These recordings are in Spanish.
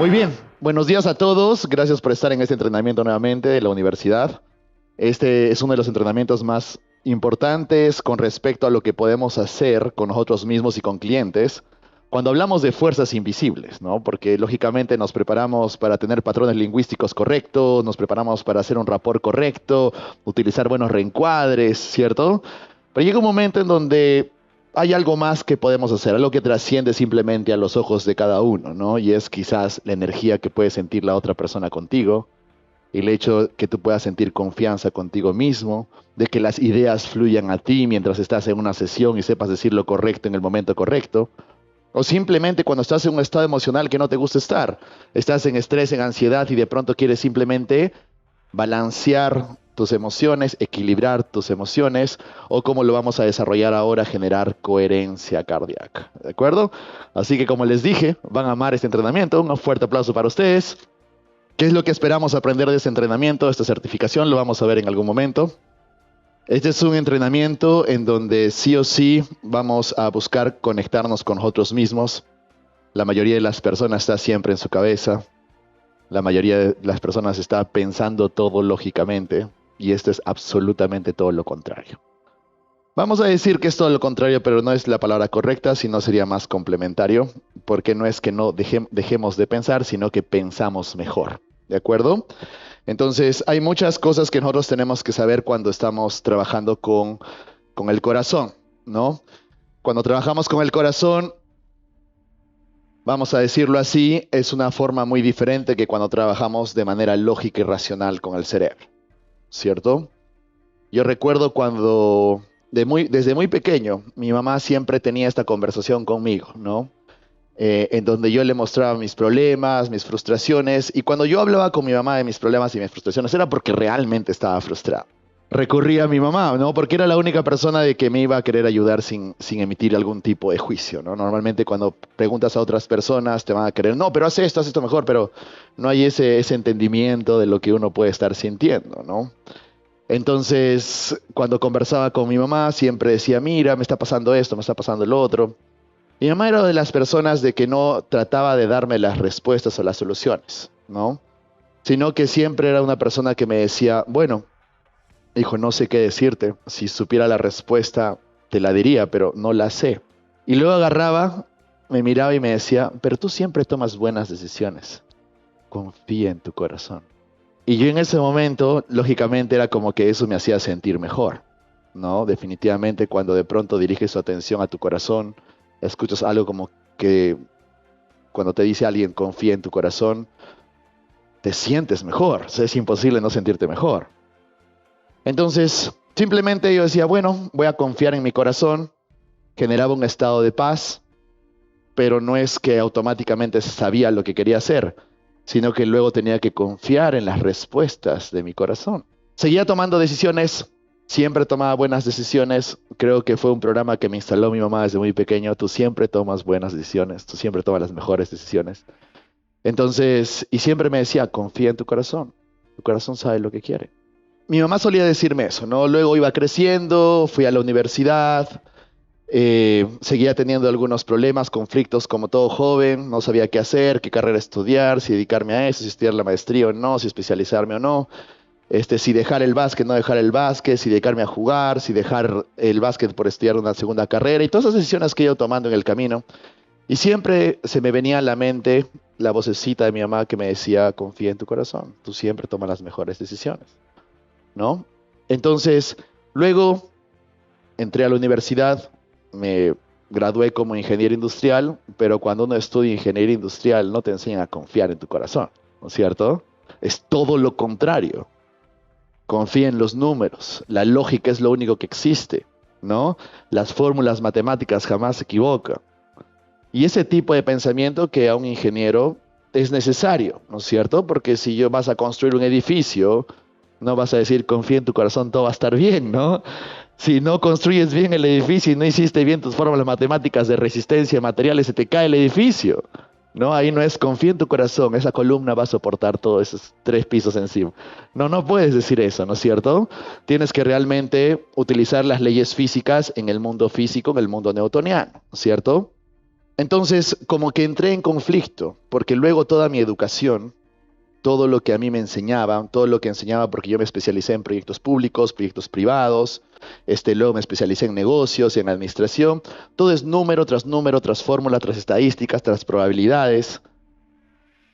Muy bien, buenos días a todos. Gracias por estar en este entrenamiento nuevamente de la universidad. Este es uno de los entrenamientos más importantes con respecto a lo que podemos hacer con nosotros mismos y con clientes cuando hablamos de fuerzas invisibles, ¿no? Porque lógicamente nos preparamos para tener patrones lingüísticos correctos, nos preparamos para hacer un rapport correcto, utilizar buenos reencuadres, ¿cierto? Pero llega un momento en donde hay algo más que podemos hacer, algo que trasciende simplemente a los ojos de cada uno, ¿no? Y es quizás la energía que puede sentir la otra persona contigo, el hecho que tú puedas sentir confianza contigo mismo, de que las ideas fluyan a ti mientras estás en una sesión y sepas decir lo correcto en el momento correcto, o simplemente cuando estás en un estado emocional que no te gusta estar, estás en estrés, en ansiedad y de pronto quieres simplemente balancear tus emociones, equilibrar tus emociones, o como lo vamos a desarrollar ahora, generar coherencia cardíaca. ¿De acuerdo? Así que como les dije, van a amar este entrenamiento. Un fuerte aplauso para ustedes. ¿Qué es lo que esperamos aprender de este entrenamiento, esta certificación? Lo vamos a ver en algún momento. Este es un entrenamiento en donde sí o sí vamos a buscar conectarnos con nosotros mismos. La mayoría de las personas está siempre en su cabeza. La mayoría de las personas está pensando todo lógicamente, y esto es absolutamente todo lo contrario. Vamos a decir que es todo lo contrario, pero no es la palabra correcta, sino sería más complementario, porque no es que no dejemos de pensar, sino que pensamos mejor. ¿De acuerdo? Entonces, hay muchas cosas que nosotros tenemos que saber cuando estamos trabajando con el corazón, ¿no? Cuando trabajamos con el corazón, vamos a decirlo así, es una forma muy diferente que cuando trabajamos de manera lógica y racional con el cerebro, ¿cierto? Yo recuerdo cuando, desde muy pequeño, mi mamá siempre tenía esta conversación conmigo, ¿no? En donde yo le mostraba mis problemas, mis frustraciones, y cuando yo hablaba con mi mamá de mis problemas y mis frustraciones era porque realmente estaba frustrado. Recurría a mi mamá, ¿no? Porque era la única persona de que me iba a querer ayudar sin emitir algún tipo de juicio, ¿no? Normalmente cuando preguntas a otras personas te van a querer, no, pero haz esto mejor, pero no hay ese entendimiento de lo que uno puede estar sintiendo, ¿no? Entonces, cuando conversaba con mi mamá, siempre decía, mira, me está pasando esto, me está pasando lo otro. Mi mamá era de las personas de que no trataba de darme las respuestas o las soluciones, ¿no? Sino que siempre era una persona que me decía, bueno, hijo, no sé qué decirte. Si supiera la respuesta, te la diría, pero no la sé. Y luego agarraba, me miraba y me decía, pero tú siempre tomas buenas decisiones. Confía en tu corazón. Y yo en ese momento, lógicamente, era como que eso me hacía sentir mejor, ¿no? Definitivamente cuando de pronto diriges tu atención a tu corazón, escuchas algo como que cuando te dice alguien confía en tu corazón, te sientes mejor. O sea, es imposible no sentirte mejor. Entonces, simplemente yo decía, bueno, voy a confiar en mi corazón. Generaba un estado de paz, pero no es que automáticamente sabía lo que quería hacer, sino que luego tenía que confiar en las respuestas de mi corazón. Seguía tomando decisiones, siempre tomaba buenas decisiones. Creo que fue un programa que me instaló mi mamá desde muy pequeño. Tú siempre tomas buenas decisiones, tú siempre tomas las mejores decisiones. Entonces, y siempre me decía, confía en tu corazón sabe lo que quiere. Mi mamá solía decirme eso, ¿no? Luego iba creciendo, fui a la universidad, seguía teniendo algunos problemas, conflictos como todo joven, no sabía qué hacer, qué carrera estudiar, si dedicarme a eso, si estudiar la maestría o no, si especializarme o no, si dejar el básquet, no dejar el básquet, si dedicarme a jugar, si dejar el básquet por estudiar una segunda carrera y todas esas decisiones que he ido tomando en el camino. Y siempre se me venía a la mente la vocecita de mi mamá que me decía, confía en tu corazón, tú siempre tomas las mejores decisiones, ¿no? Entonces, luego entré a la universidad, me gradué como ingeniero industrial, pero cuando uno estudia ingeniería industrial no te enseñan a confiar en tu corazón, ¿no es cierto? Es todo lo contrario. Confía en los números, la lógica es lo único que existe, ¿no? Las fórmulas matemáticas jamás se equivocan. Y ese tipo de pensamiento que a un ingeniero es necesario, ¿no es cierto? Porque si yo vas a construir un edificio, no vas a decir, confía en tu corazón, todo va a estar bien, ¿no? Si no construyes bien el edificio y no hiciste bien tus fórmulas matemáticas de resistencia de materiales, se te cae el edificio, ¿no? Ahí no es confía en tu corazón, esa columna va a soportar todos esos 3 pisos encima. No, no puedes decir eso, ¿no es cierto? Tienes que realmente utilizar las leyes físicas en el mundo físico, en el mundo newtoniano, ¿cierto? Entonces, como que entré en conflicto, porque luego toda mi educación, todo lo que a mí me enseñaban, todo lo que enseñaba, porque yo me especialicé en proyectos públicos, proyectos privados, luego me especialicé en negocios y en administración, todo es número, tras fórmula, tras estadísticas, tras probabilidades.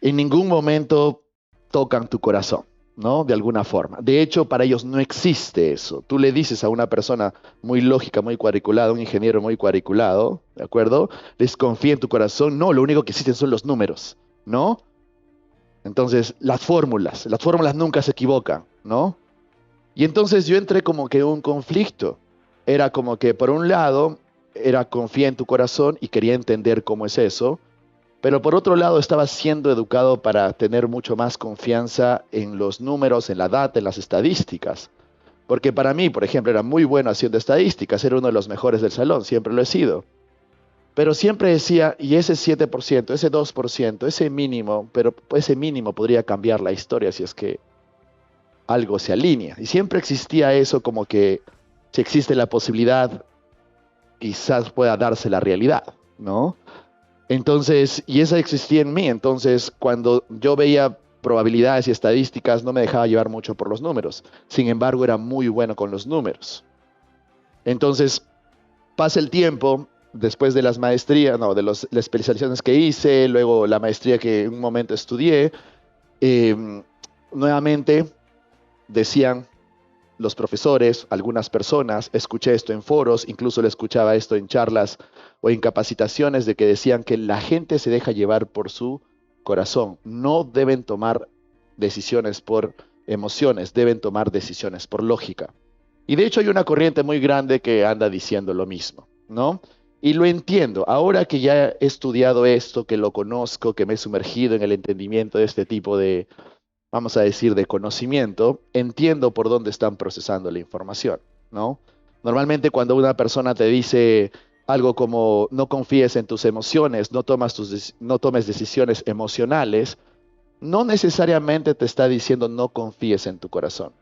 En ningún momento tocan tu corazón, ¿no? De alguna forma. De hecho, para ellos no existe eso. Tú le dices a una persona muy lógica, muy cuadriculada, un ingeniero muy cuadriculado, ¿de acuerdo? Les confía en tu corazón. No, lo único que existen son los números, ¿no? Entonces, las fórmulas nunca se equivocan, ¿no? Y entonces yo entré como que en un conflicto. Era como que, por un lado, era confía en tu corazón y quería entender cómo es eso, pero por otro lado estaba siendo educado para tener mucho más confianza en los números, en la data, en las estadísticas. Porque para mí, por ejemplo, era muy bueno haciendo estadísticas, era uno de los mejores del salón, siempre lo he sido. Pero siempre decía, y ese 7%, ese 2%, ese mínimo, pero ese mínimo podría cambiar la historia si es que algo se alinea. Y siempre existía eso como que si existe la posibilidad, quizás pueda darse la realidad, ¿no? Entonces, y esa existía en mí. Entonces, cuando yo veía probabilidades y estadísticas, no me dejaba llevar mucho por los números. Sin embargo, era muy bueno con los números. Entonces, pasa el tiempo, después de las maestrías, no, de las especializaciones que hice, luego la maestría que en un momento estudié, eh, nuevamente decían los profesores, algunas personas, escuché esto en foros, incluso le escuchaba esto en charlas o en capacitaciones de que decían que la gente se deja llevar por su corazón. No deben tomar decisiones por emociones, deben tomar decisiones por lógica. Y de hecho hay una corriente muy grande que anda diciendo lo mismo, ¿no? Y lo entiendo. Ahora que ya he estudiado esto, que lo conozco, que me he sumergido en el entendimiento de este tipo de, vamos a decir, de conocimiento, entiendo por dónde están procesando la información, ¿no? Normalmente cuando una persona te dice algo como no confíes en tus emociones, no tomes decisiones emocionales, no necesariamente te está diciendo no confíes en tu corazón.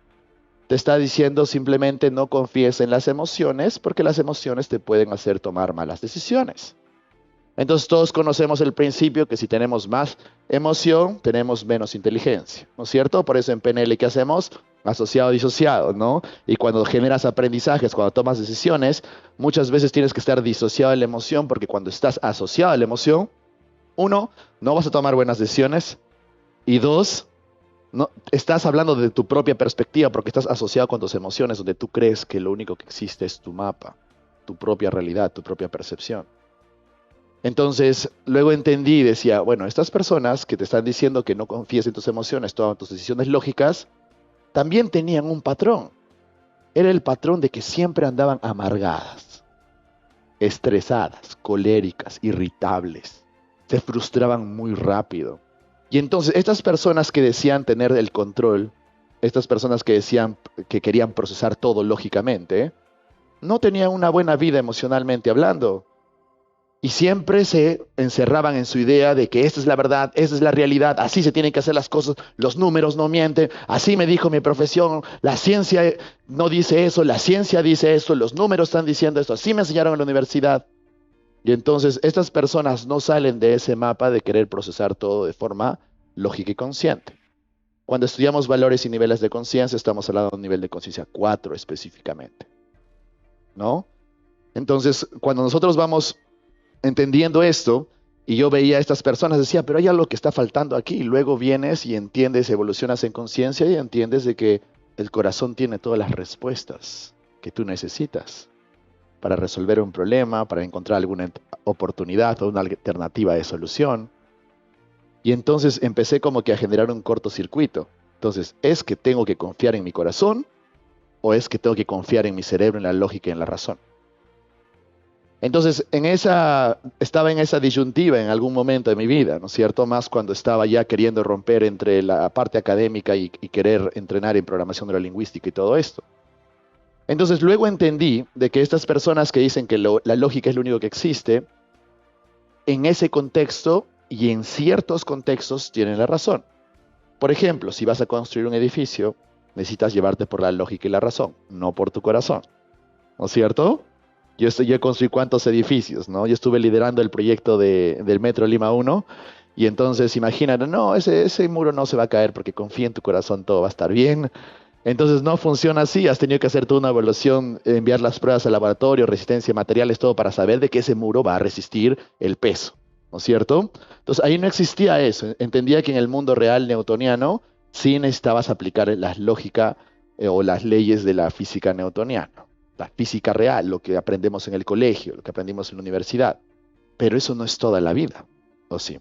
Te está diciendo simplemente no confíes en las emociones porque las emociones te pueden hacer tomar malas decisiones. Entonces todos conocemos el principio que si tenemos más emoción, tenemos menos inteligencia, ¿no es cierto? Por eso en PNL, ¿qué hacemos? Asociado, disociado, ¿no? Y cuando generas aprendizajes, cuando tomas decisiones, muchas veces tienes que estar disociado de la emoción porque cuando estás asociado a la emoción, uno, no vas a tomar buenas decisiones y dos, no, estás hablando de tu propia perspectiva porque estás asociado con tus emociones donde tú crees que lo único que existe es tu mapa, tu propia realidad, tu propia percepción. Entonces, luego entendí y decía, bueno, estas personas que te están diciendo que no confíes en tus emociones, todas tus decisiones lógicas, también tenían un patrón. Era el patrón de que siempre andaban amargadas, estresadas, coléricas, irritables. Se frustraban muy rápido. Y entonces, estas personas que decían tener el control, estas personas que decían que querían procesar todo lógicamente, no tenían una buena vida emocionalmente hablando. Y siempre se encerraban en su idea de que esta es la verdad, esta es la realidad, así se tienen que hacer las cosas, los números no mienten, así me dijo mi profesión, la ciencia no dice eso, la ciencia dice eso, los números están diciendo esto, así me enseñaron en la universidad. Y entonces estas personas no salen de ese mapa de querer procesar todo de forma lógica y consciente. Cuando estudiamos valores y niveles de conciencia, estamos hablando de un nivel de conciencia 4 específicamente, ¿no? Entonces, cuando nosotros vamos entendiendo esto, y yo veía a estas personas, decía, pero hay algo que está faltando aquí. Y luego vienes y entiendes, evolucionas en conciencia y entiendes de que el corazón tiene todas las respuestas que tú necesitas para resolver un problema, para encontrar alguna oportunidad o una alternativa de solución. Y entonces empecé como que a generar un cortocircuito. Entonces, ¿es que tengo que confiar en mi corazón o es que tengo que confiar en mi cerebro, en la lógica y en la razón? Entonces, estaba en esa disyuntiva en algún momento de mi vida, ¿no es cierto? Más cuando estaba ya queriendo romper entre la parte académica y querer entrenar en programación neurolingüística y todo esto. Entonces, luego entendí de que estas personas que dicen que la lógica es lo único que existe, en ese contexto y en ciertos contextos tienen la razón. Por ejemplo, si vas a construir un edificio, necesitas llevarte por la lógica y la razón, no por tu corazón, ¿no es cierto? Yo construí cuántos edificios, ¿no? Yo estuve liderando el proyecto del Metro Lima 1 y entonces imagínate, no, ese muro no se va a caer porque confía en tu corazón, todo va a estar bien. Entonces no funciona así, has tenido que hacer toda una evaluación, enviar las pruebas al laboratorio, resistencia de materiales, todo para saber de que ese muro va a resistir el peso, ¿no es cierto? Entonces ahí no existía eso, entendía que en el mundo real newtoniano sí necesitabas aplicar la lógica o las leyes de la física newtoniana, la física real, lo que aprendemos en el colegio, lo que aprendimos en la universidad, pero eso no es toda la vida, ¿o sí?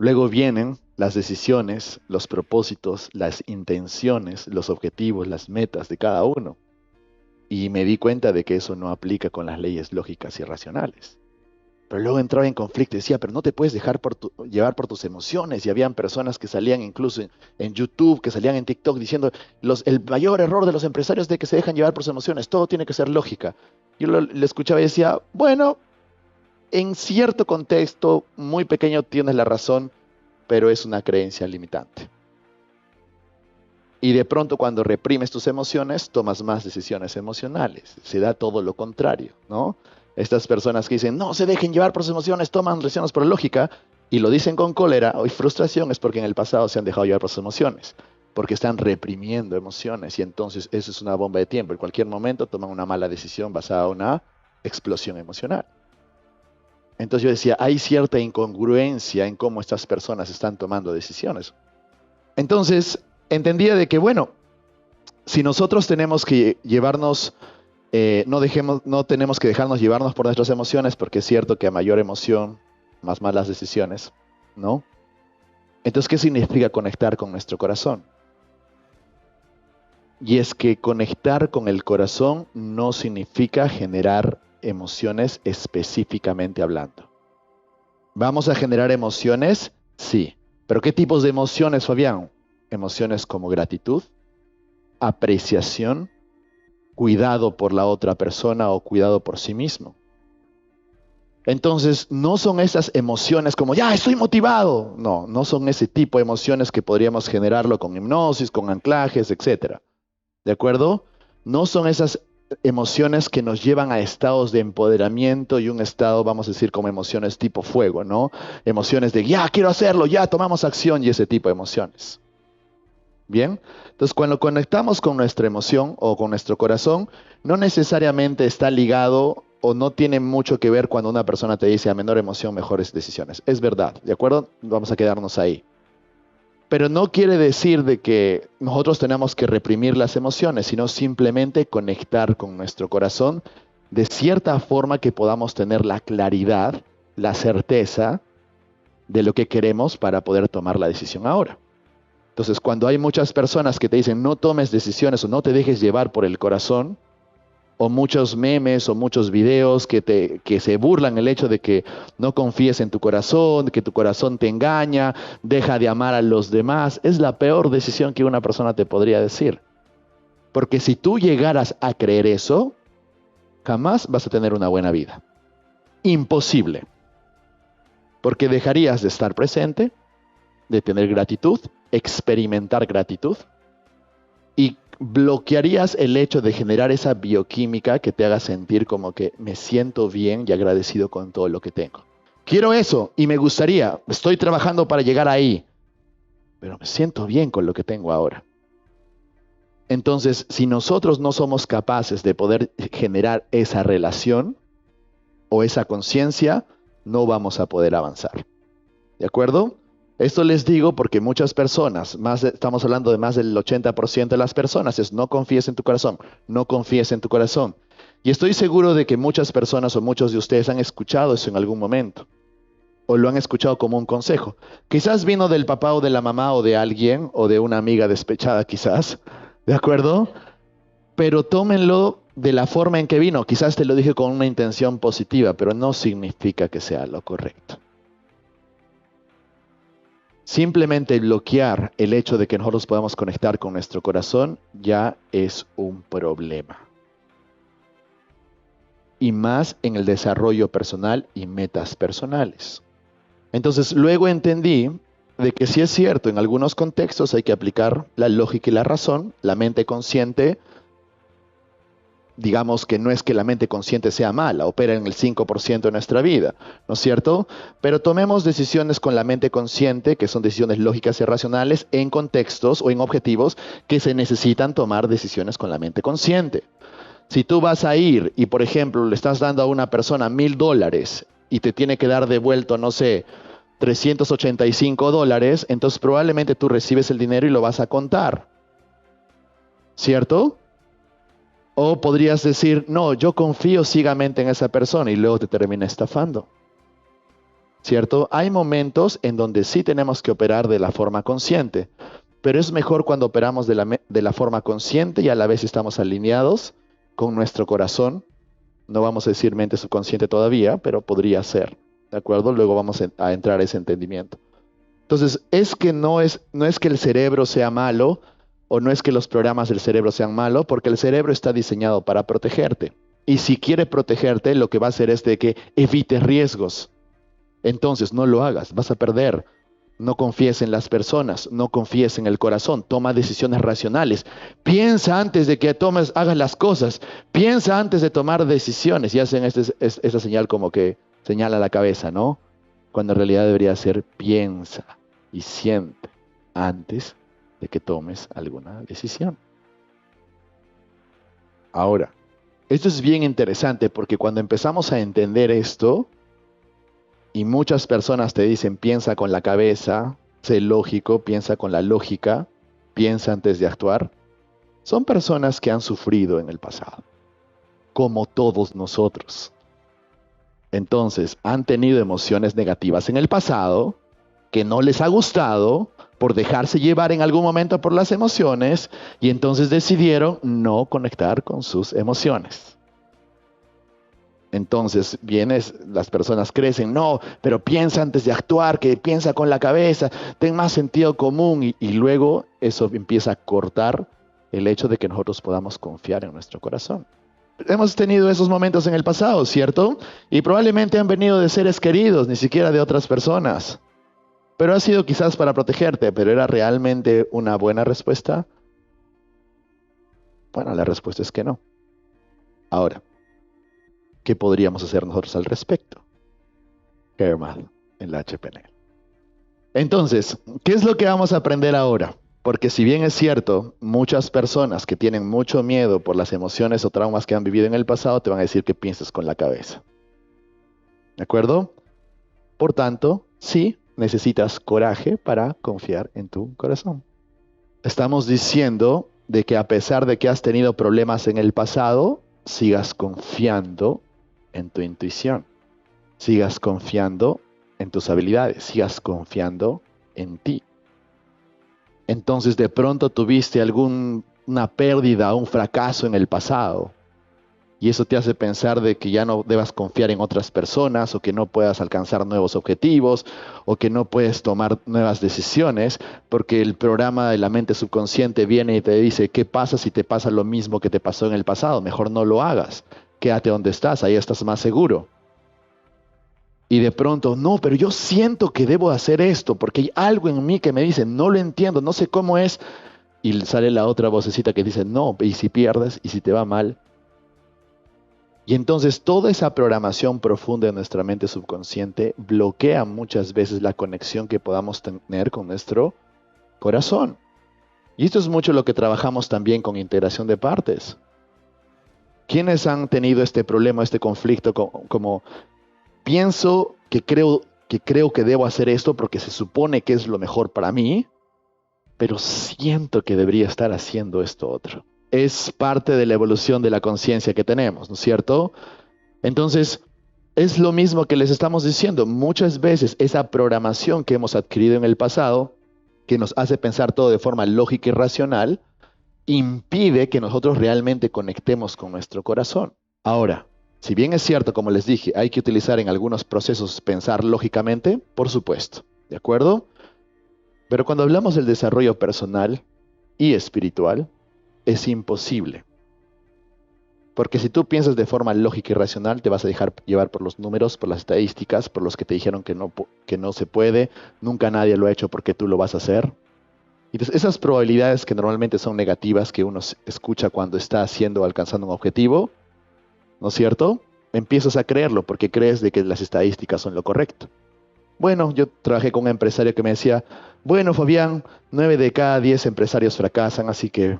Luego vienen las decisiones, los propósitos, las intenciones, los objetivos, las metas de cada uno. Y me di cuenta de que eso no aplica con las leyes lógicas y racionales. Pero luego entraba en conflicto y decía, pero no te puedes dejar llevar por tus emociones. Y habían personas que salían incluso en YouTube, que salían en TikTok diciendo, el mayor error de los empresarios es de que se dejan llevar por sus emociones, todo tiene que ser lógica. Yo le escuchaba y decía, bueno, en cierto contexto muy pequeño tienes la razón, pero es una creencia limitante. Y de pronto cuando reprimes tus emociones, tomas más decisiones emocionales. Se da todo lo contrario, ¿no? Estas personas que dicen, no se dejen llevar por sus emociones, toman decisiones por lógica, y lo dicen con cólera o frustración, es porque en el pasado se han dejado llevar por sus emociones, porque están reprimiendo emociones, y entonces eso es una bomba de tiempo. En cualquier momento toman una mala decisión basada en una explosión emocional. Entonces yo decía, hay cierta incongruencia en cómo estas personas están tomando decisiones. Entonces entendía de que, bueno, si nosotros tenemos que llevarnos, no tenemos que dejarnos llevarnos por nuestras emociones, porque es cierto que a mayor emoción, más malas decisiones, ¿no? Entonces, ¿qué significa conectar con nuestro corazón? Y es que conectar con el corazón no significa generar emociones específicamente hablando. ¿Vamos a generar emociones? Sí. ¿Pero qué tipos de emociones, Fabián? Emociones como gratitud, apreciación, cuidado por la otra persona o cuidado por sí mismo. Entonces, no son esas emociones como, ya, estoy motivado. No, no son ese tipo de emociones que podríamos generarlo con hipnosis, con anclajes, etc. ¿De acuerdo? No son esas emociones que nos llevan a estados de empoderamiento y un estado, vamos a decir, como emociones tipo fuego, ¿no? Emociones de, ya, quiero hacerlo, ya, tomamos acción y ese tipo de emociones. Bien, entonces cuando conectamos con nuestra emoción o con nuestro corazón, no necesariamente está ligado o no tiene mucho que ver cuando una persona te dice a menor emoción, mejores decisiones. Es verdad, ¿de acuerdo? Vamos a quedarnos ahí. Pero no quiere decir de que nosotros tenemos que reprimir las emociones, sino simplemente conectar con nuestro corazón de cierta forma que podamos tener la claridad, la certeza de lo que queremos para poder tomar la decisión ahora. Entonces, cuando hay muchas personas que te dicen no tomes decisiones o no te dejes llevar por el corazón, o muchos memes o muchos videos que se burlan el hecho de que no confíes en tu corazón, que tu corazón te engaña, deja de amar a los demás, es la peor decisión que una persona te podría decir. Porque si tú llegaras a creer eso, jamás vas a tener una buena vida. Imposible. Porque dejarías de estar presente, de tener gratitud, experimentar gratitud, y bloquearías el hecho de generar esa bioquímica que te haga sentir como que me siento bien y agradecido con todo lo que tengo. Quiero eso y me gustaría, estoy trabajando para llegar ahí, pero me siento bien con lo que tengo ahora. Entonces, si nosotros no somos capaces de poder generar esa relación o esa conciencia, no vamos a poder avanzar. ¿De acuerdo? Esto les digo porque muchas personas, estamos hablando de más del 80% de las personas, es no confíes en tu corazón, no confíes en tu corazón. Y estoy seguro de que muchas personas o muchos de ustedes han escuchado eso en algún momento, o lo han escuchado como un consejo. Quizás vino del papá o de la mamá o de alguien, o de una amiga despechada quizás, ¿de acuerdo? Pero tómenlo de la forma en que vino. Quizás te lo dije con una intención positiva, pero no significa que sea lo correcto. Simplemente bloquear el hecho de que nosotros podamos conectar con nuestro corazón ya es un problema. Y más en el desarrollo personal y metas personales. Entonces luego entendí de que sí es cierto, en algunos contextos hay que aplicar la lógica y la razón, la mente consciente digamos que no es que la mente consciente sea mala, opera en el 5% de nuestra vida, ¿no es cierto? Pero tomemos decisiones con la mente consciente, que son decisiones lógicas y racionales, en contextos o en objetivos que se necesitan tomar decisiones con la mente consciente. Si tú vas a ir y, por ejemplo, le estás dando a una persona $1,000 y te tiene que dar devuelto, no sé, $385, entonces probablemente tú recibes el dinero y lo vas a contar, ¿cierto? O podrías decir, no, yo confío ciegamente en esa persona y luego te termina estafando, ¿cierto? Hay momentos en donde sí tenemos que operar de la forma consciente, pero es mejor cuando operamos de la forma consciente y a la vez estamos alineados con nuestro corazón. No vamos a decir mente subconsciente todavía, pero podría ser, ¿de acuerdo? Luego vamos a entrar a ese entendimiento. Entonces, no es que el cerebro sea malo o no es que los programas del cerebro sean malos, porque el cerebro está diseñado para protegerte. Y si quiere protegerte, lo que va a hacer es de que evites riesgos. Entonces, no lo hagas, vas a perder. No confíes en las personas, no confíes en el corazón, toma decisiones racionales. Piensa antes de que hagas las cosas, piensa antes de tomar decisiones. Y hacen esta señal como que señala la cabeza, ¿no? Cuando en realidad debería ser piensa y siente antes de que tomes alguna decisión. Ahora, esto es bien interesante porque cuando empezamos a entender esto, y muchas personas te dicen piensa con la cabeza, sé lógico, piensa con la lógica, piensa antes de actuar, son personas que han sufrido en el pasado, como todos nosotros. Entonces, han tenido emociones negativas en el pasado, que no les ha gustado, por dejarse llevar en algún momento por las emociones, y entonces decidieron no conectar con sus emociones. Entonces, las personas crecen, no, pero piensa antes de actuar, que piensa con la cabeza, ten más sentido común, y luego eso empieza a cortar el hecho de que nosotros podamos confiar en nuestro corazón. Hemos tenido esos momentos en el pasado, ¿cierto? Y probablemente han venido de seres queridos, ni siquiera de otras personas. Pero ha sido quizás para protegerte, pero ¿era realmente una buena respuesta? Bueno, la respuesta es que no. Ahora, ¿qué podríamos hacer nosotros al respecto? Herman, en la HPNL. Entonces, ¿qué es lo que vamos a aprender ahora? Porque si bien es cierto, muchas personas que tienen mucho miedo por las emociones o traumas que han vivido en el pasado te van a decir que pienses con la cabeza. ¿De acuerdo? Por tanto, sí, necesitas coraje para confiar en tu corazón. Estamos diciendo de que a pesar de que has tenido problemas en el pasado, sigas confiando en tu intuición. Sigas confiando en tus habilidades. Sigas confiando en ti. Entonces de pronto tuviste una pérdida, un fracaso en el pasado. Y eso te hace pensar de que ya no debas confiar en otras personas, o que no puedas alcanzar nuevos objetivos, o que no puedes tomar nuevas decisiones, porque el programa de la mente subconsciente viene y te dice, ¿qué pasa si te pasa lo mismo que te pasó en el pasado? Mejor no lo hagas. Quédate donde estás, ahí estás más seguro. Y de pronto, no, pero yo siento que debo hacer esto, porque hay algo en mí que me dice, no lo entiendo, no sé cómo es. Y sale la otra vocecita que dice, no, y si pierdes, y si te va mal. Y entonces toda esa programación profunda de nuestra mente subconsciente bloquea muchas veces la conexión que podamos tener con nuestro corazón. Y esto es mucho lo que trabajamos también con integración de partes. ¿Quiénes han tenido este problema, este conflicto como pienso que creo que debo hacer esto porque se supone que es lo mejor para mí, pero siento que debería estar haciendo esto otro? Es parte de la evolución de la conciencia que tenemos, ¿no es cierto? Entonces, es lo mismo que les estamos diciendo. Muchas veces esa programación que hemos adquirido en el pasado, que nos hace pensar todo de forma lógica y racional, impide que nosotros realmente conectemos con nuestro corazón. Ahora, si bien es cierto, como les dije, hay que utilizar en algunos procesos pensar lógicamente, por supuesto, ¿de acuerdo? Pero cuando hablamos del desarrollo personal y espiritual, es imposible. Porque si tú piensas de forma lógica y racional, te vas a dejar llevar por los números, por las estadísticas, por los que te dijeron que no se puede, nunca nadie lo ha hecho porque tú lo vas a hacer. Entonces, esas probabilidades que normalmente son negativas, que uno escucha cuando está alcanzando un objetivo, ¿no es cierto? Empiezas a creerlo porque crees de que las estadísticas son lo correcto. Bueno, yo trabajé con un empresario que me decía, bueno, Fabián, 9 de cada 10 empresarios fracasan, así que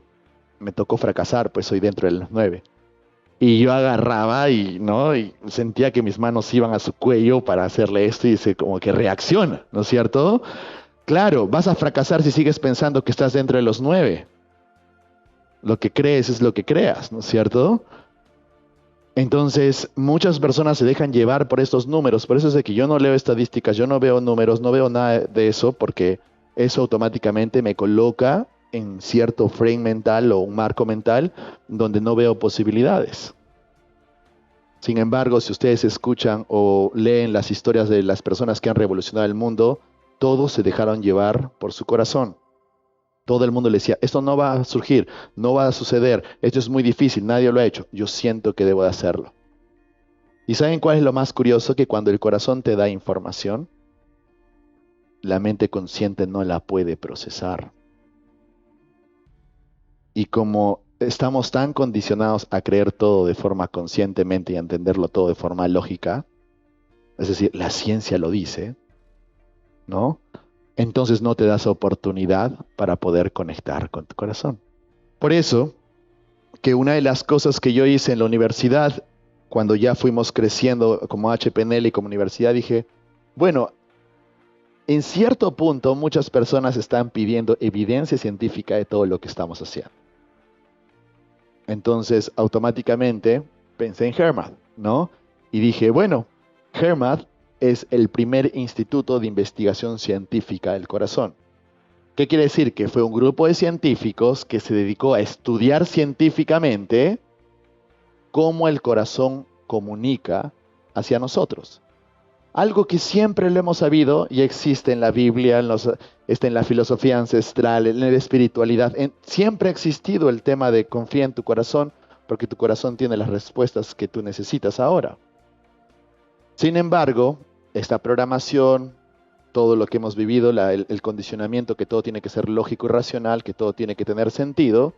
me tocó fracasar, pues soy dentro de los 9. Y yo agarraba y, ¿no? Y sentía que mis manos iban a su cuello para hacerle esto y dice como que reacciona, ¿no es cierto? Claro, vas a fracasar si sigues pensando que estás dentro de los 9. Lo que crees es lo que creas, ¿no es cierto? Entonces, muchas personas se dejan llevar por estos números. Por eso es de que yo no leo estadísticas, yo no veo números, no veo nada de eso, porque eso automáticamente me coloca en cierto frame mental o un marco mental donde no veo posibilidades. Sin embargo, si ustedes escuchan o leen las historias de las personas que han revolucionado el mundo, todos se dejaron llevar por su corazón. Todo el mundo le decía, esto no va a surgir, no va a suceder, esto es muy difícil, nadie lo ha hecho. Yo siento que debo de hacerlo. ¿Y saben cuál es lo más curioso? Que cuando el corazón te da información, la mente consciente no la puede procesar. Y como estamos tan condicionados a creer todo de forma conscientemente y a entenderlo todo de forma lógica, es decir, la ciencia lo dice, ¿no? Entonces no te das oportunidad para poder conectar con tu corazón. Por eso, que una de las cosas que yo hice en la universidad, cuando ya fuimos creciendo como HPNL y como universidad, dije, bueno, en cierto punto muchas personas están pidiendo evidencia científica de todo lo que estamos haciendo. Entonces, automáticamente pensé en HeartMath, ¿no? Y dije, bueno, HeartMath es el primer instituto de investigación científica del corazón. ¿Qué quiere decir? Que fue un grupo de científicos que se dedicó a estudiar científicamente cómo el corazón comunica hacia nosotros. Algo que siempre lo hemos sabido y existe en la Biblia, está en la filosofía ancestral, en la espiritualidad. Siempre ha existido el tema de confía en tu corazón porque tu corazón tiene las respuestas que tú necesitas ahora. Sin embargo, esta programación, todo lo que hemos vivido, el condicionamiento que todo tiene que ser lógico y racional, que todo tiene que tener sentido,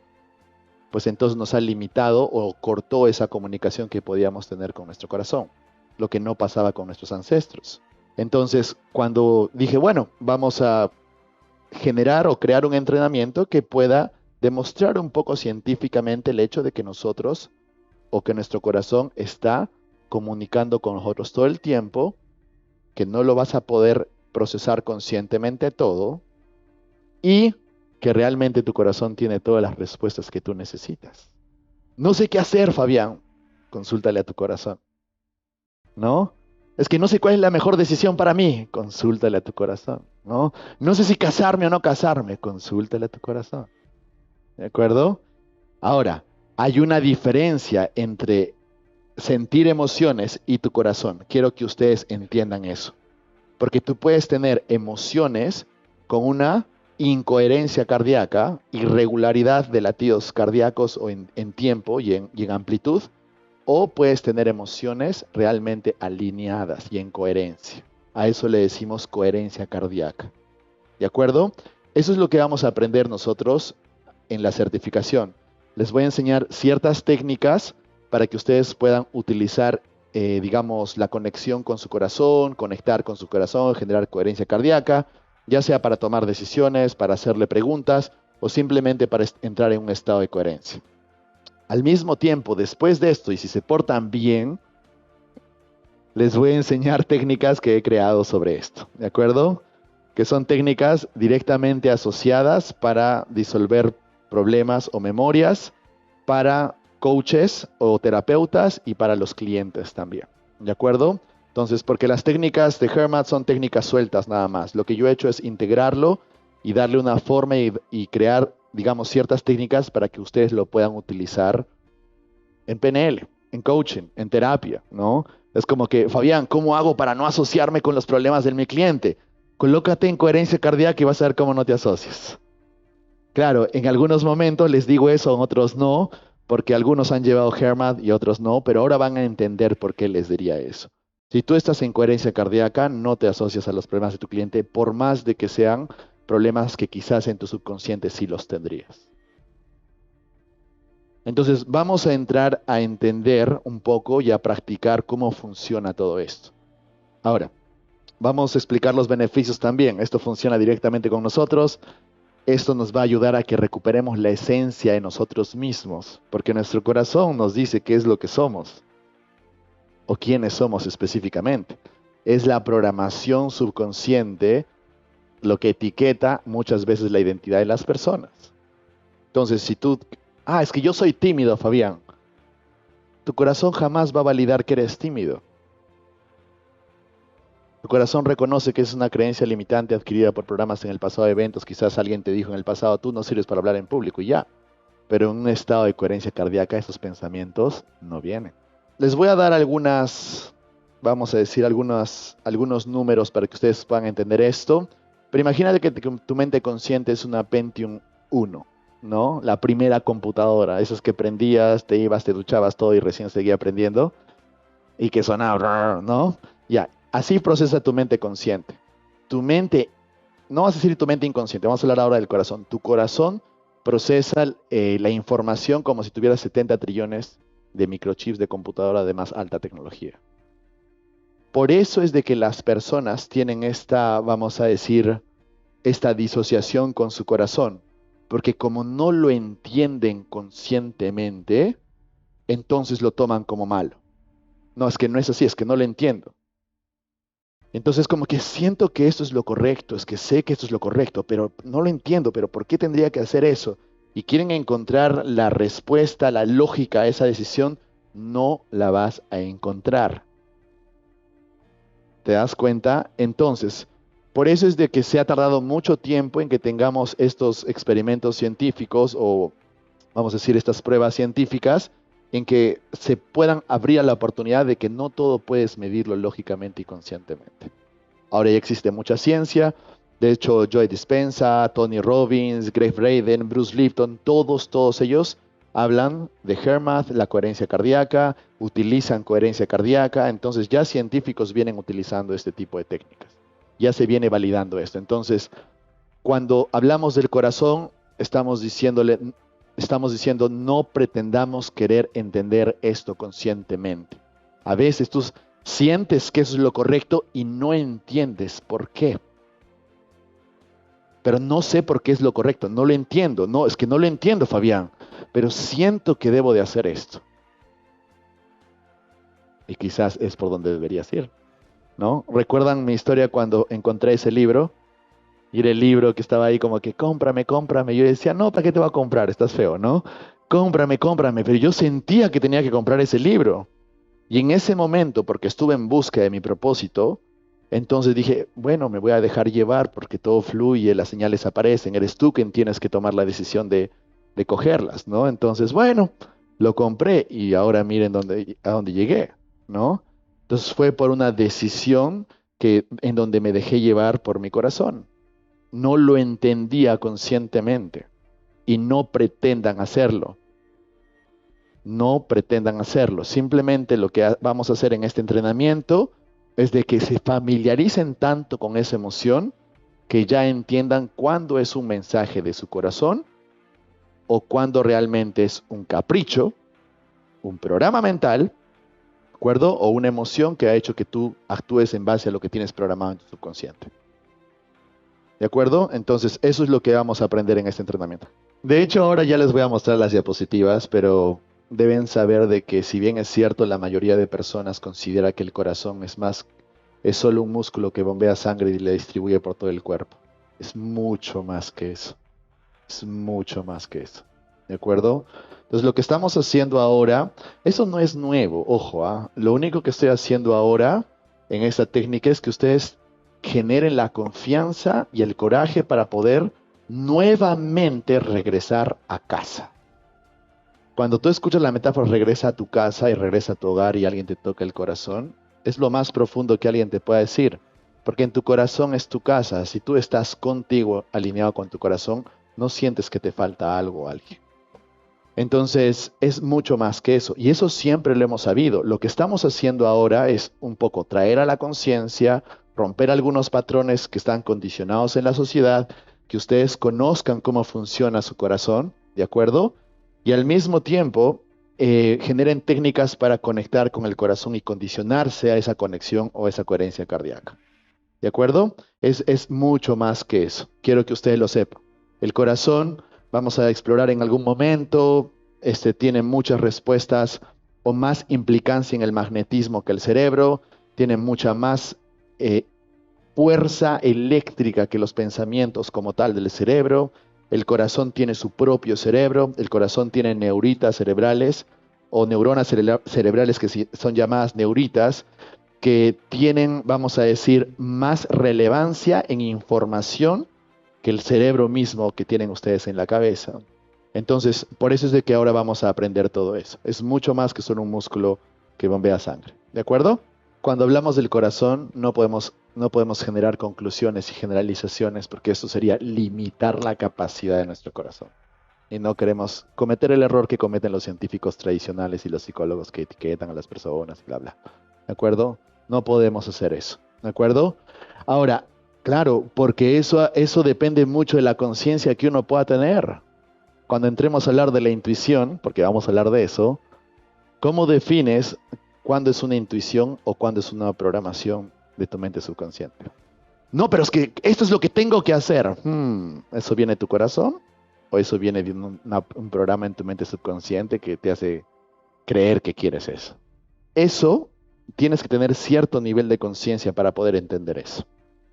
pues entonces nos ha limitado o cortó esa comunicación que podíamos tener con nuestro corazón, lo que no pasaba con nuestros ancestros. Entonces, cuando dije, bueno, vamos a generar o crear un entrenamiento que pueda demostrar un poco científicamente el hecho de que nosotros o que nuestro corazón está comunicando con nosotros todo el tiempo, que no lo vas a poder procesar conscientemente todo y que realmente tu corazón tiene todas las respuestas que tú necesitas. No sé qué hacer, Fabián. Consúltale a tu corazón. ¿No? Es que no sé cuál es la mejor decisión para mí. Consúltale a tu corazón. ¿No? No sé si casarme o no casarme. Consúltale a tu corazón. ¿De acuerdo? Ahora, hay una diferencia entre sentir emociones y tu corazón. Quiero que ustedes entiendan eso. Porque tú puedes tener emociones con una incoherencia cardíaca, irregularidad de latidos cardíacos o en tiempo y en amplitud, o puedes tener emociones realmente alineadas y en coherencia. A eso le decimos coherencia cardíaca. ¿De acuerdo? Eso es lo que vamos a aprender nosotros en la certificación. Les voy a enseñar ciertas técnicas para que ustedes puedan utilizar, digamos, la conexión con su corazón, conectar con su corazón, generar coherencia cardíaca, ya sea para tomar decisiones, para hacerle preguntas o simplemente para entrar en un estado de coherencia. Al mismo tiempo, después de esto, y si se portan bien, les voy a enseñar técnicas que he creado sobre esto, ¿de acuerdo? Que son técnicas directamente asociadas para disolver problemas o memorias, para coaches o terapeutas y para los clientes también, ¿de acuerdo? Entonces, porque las técnicas de HeartMath son técnicas sueltas nada más. Lo que yo he hecho es integrarlo y darle una forma y crear, digamos, ciertas técnicas para que ustedes lo puedan utilizar en PNL, en coaching, en terapia, ¿no? Es como que, Fabián, ¿cómo hago para no asociarme con los problemas de mi cliente? Colócate en coherencia cardíaca y vas a ver cómo no te asocias. Claro, en algunos momentos les digo eso, en otros no, porque algunos han llevado HeartMath y otros no, pero ahora van a entender por qué les diría eso. Si tú estás en coherencia cardíaca, no te asocias a los problemas de tu cliente, por más de que sean problemas que quizás en tu subconsciente sí los tendrías. Entonces vamos a entrar a entender un poco y a practicar cómo funciona todo esto. Ahora, vamos a explicar los beneficios también. Esto funciona directamente con nosotros. Esto nos va a ayudar a que recuperemos la esencia de nosotros mismos, porque nuestro corazón nos dice qué es lo que somos o quiénes somos específicamente. Es la programación subconsciente lo que etiqueta muchas veces la identidad de las personas. Entonces, si tú, es que yo soy tímido, Fabián, tu corazón jamás va a validar que eres tímido. Tu corazón reconoce que es una creencia limitante adquirida por programas en el pasado de eventos. Quizás alguien te dijo en el pasado, tú no sirves para hablar en público y ya. Pero en un estado de coherencia cardíaca, esos pensamientos no vienen. Les voy a dar vamos a decir, algunos números para que ustedes puedan entender esto. Pero imagínate que tu mente consciente es una Pentium 1, ¿no? La primera computadora, esas que prendías, te ibas, te duchabas todo y recién seguía aprendiendo. Y que sonaba, ¿no? Ya, así procesa tu mente consciente. Tu mente, no vas a decir tu mente inconsciente, vamos a hablar ahora del corazón. Tu corazón procesa la información como si tuviera 70 trillones de microchips de computadora de más alta tecnología. Por eso es de que las personas tienen vamos a decir, esta disociación con su corazón, porque como no lo entienden conscientemente, entonces lo toman como malo. No, es que no es así, es que no lo entiendo. Entonces como que siento que esto es lo correcto, es que sé que esto es lo correcto, pero no lo entiendo, pero ¿por qué tendría que hacer eso? Y quieren encontrar la respuesta, la lógica a esa decisión, no la vas a encontrar. ¿Te das cuenta? Entonces, por eso es de que se ha tardado mucho tiempo en que tengamos estos experimentos científicos o, vamos a decir, estas pruebas científicas en que se puedan abrir a la oportunidad de que no todo puedes medirlo lógicamente y conscientemente. Ahora ya existe mucha ciencia. De hecho, Joe Dispenza, Tony Robbins, Greg Braden, Bruce Lipton, todos ellos hablan de HERMAT, la coherencia cardíaca, utilizan coherencia cardíaca. Entonces ya científicos vienen utilizando este tipo de técnicas. Ya se viene validando esto. Entonces, cuando hablamos del corazón, estamos diciendo, no pretendamos querer entender esto conscientemente. A veces tú sientes que eso es lo correcto y no entiendes por qué. Pero no sé por qué es lo correcto, no lo entiendo. No, es que no lo entiendo, Fabián, pero siento que debo de hacer esto. Y quizás es por donde deberías ir, ¿no? ¿Recuerdan mi historia cuando encontré ese libro? Y era el libro que estaba ahí como que, cómprame, cómprame. Yo decía, no, ¿para qué te voy a comprar? Estás feo, ¿no? Cómprame, cómprame. Pero yo sentía que tenía que comprar ese libro. Y en ese momento, porque estuve en busca de mi propósito, entonces dije, bueno, me voy a dejar llevar porque todo fluye, las señales aparecen, eres tú quien tienes que tomar la decisión de cogerlas, ¿no? Entonces, bueno, lo compré y ahora miren a dónde llegué, ¿no? Entonces fue por una decisión en donde me dejé llevar por mi corazón. No lo entendía conscientemente y no pretendan hacerlo. No pretendan hacerlo. Simplemente lo que vamos a hacer en este entrenamiento es de que se familiaricen tanto con esa emoción que ya entiendan cuándo es un mensaje de su corazón o cuándo realmente es un capricho, un programa mental, ¿de acuerdo? O una emoción que ha hecho que tú actúes en base a lo que tienes programado en tu subconsciente. ¿De acuerdo? Entonces, eso es lo que vamos a aprender en este entrenamiento. De hecho, ahora ya les voy a mostrar las diapositivas, pero deben saber de que si bien es cierto, la mayoría de personas considera que el corazón es solo un músculo que bombea sangre y le distribuye por todo el cuerpo. Es mucho más que eso. Es mucho más que eso. ¿De acuerdo? Entonces, lo que estamos haciendo ahora, eso no es nuevo, ojo, ¿ah? Lo único que estoy haciendo ahora en esta técnica es que ustedes generen la confianza y el coraje para poder nuevamente regresar a casa. Cuando tú escuchas la metáfora regresa a tu casa y regresa a tu hogar y alguien te toca el corazón, es lo más profundo que alguien te pueda decir, porque en tu corazón es tu casa. Si tú estás contigo, alineado con tu corazón, no sientes que te falta algo o alguien. Entonces es mucho más que eso, y eso siempre lo hemos sabido. Lo que estamos haciendo ahora es un poco traer a la conciencia, romper algunos patrones que están condicionados en la sociedad, que ustedes conozcan cómo funciona su corazón, ¿de acuerdo? y al mismo tiempo generen técnicas para conectar con el corazón y condicionarse a esa conexión o esa coherencia cardíaca. ¿De acuerdo? Es mucho más que eso. Quiero que ustedes lo sepan. El corazón, vamos a explorar en algún momento, tiene muchas respuestas o más implicancia en el magnetismo que el cerebro, tiene mucha más eh, fuerza eléctrica que los pensamientos como tal del cerebro. El corazón tiene su propio cerebro, el corazón tiene neuritas cerebrales o neuronas cerebrales que son llamadas neuritas, que tienen, vamos a decir, más relevancia en información que el cerebro mismo que tienen ustedes en la cabeza. Entonces, por eso es de que ahora vamos a aprender todo eso. Es mucho más que solo un músculo que bombea sangre. ¿De acuerdo? Cuando hablamos del corazón, no podemos generar conclusiones y generalizaciones porque eso sería limitar la capacidad de nuestro corazón. Y no queremos cometer el error que cometen los científicos tradicionales y los psicólogos que etiquetan a las personas y bla, bla. ¿De acuerdo? No podemos hacer eso. ¿De acuerdo? Ahora, claro, porque eso depende mucho de la conciencia que uno pueda tener. Cuando entremos a hablar de la intuición, porque vamos a hablar de eso, ¿cómo defines cuándo es una intuición o cuándo es una programación de tu mente subconsciente? No, pero es que esto es lo que tengo que hacer. ¿Eso viene de tu corazón? ¿O eso viene de un programa en tu mente subconsciente que te hace creer que quieres eso? Eso tienes que tener cierto nivel de conciencia para poder entender eso.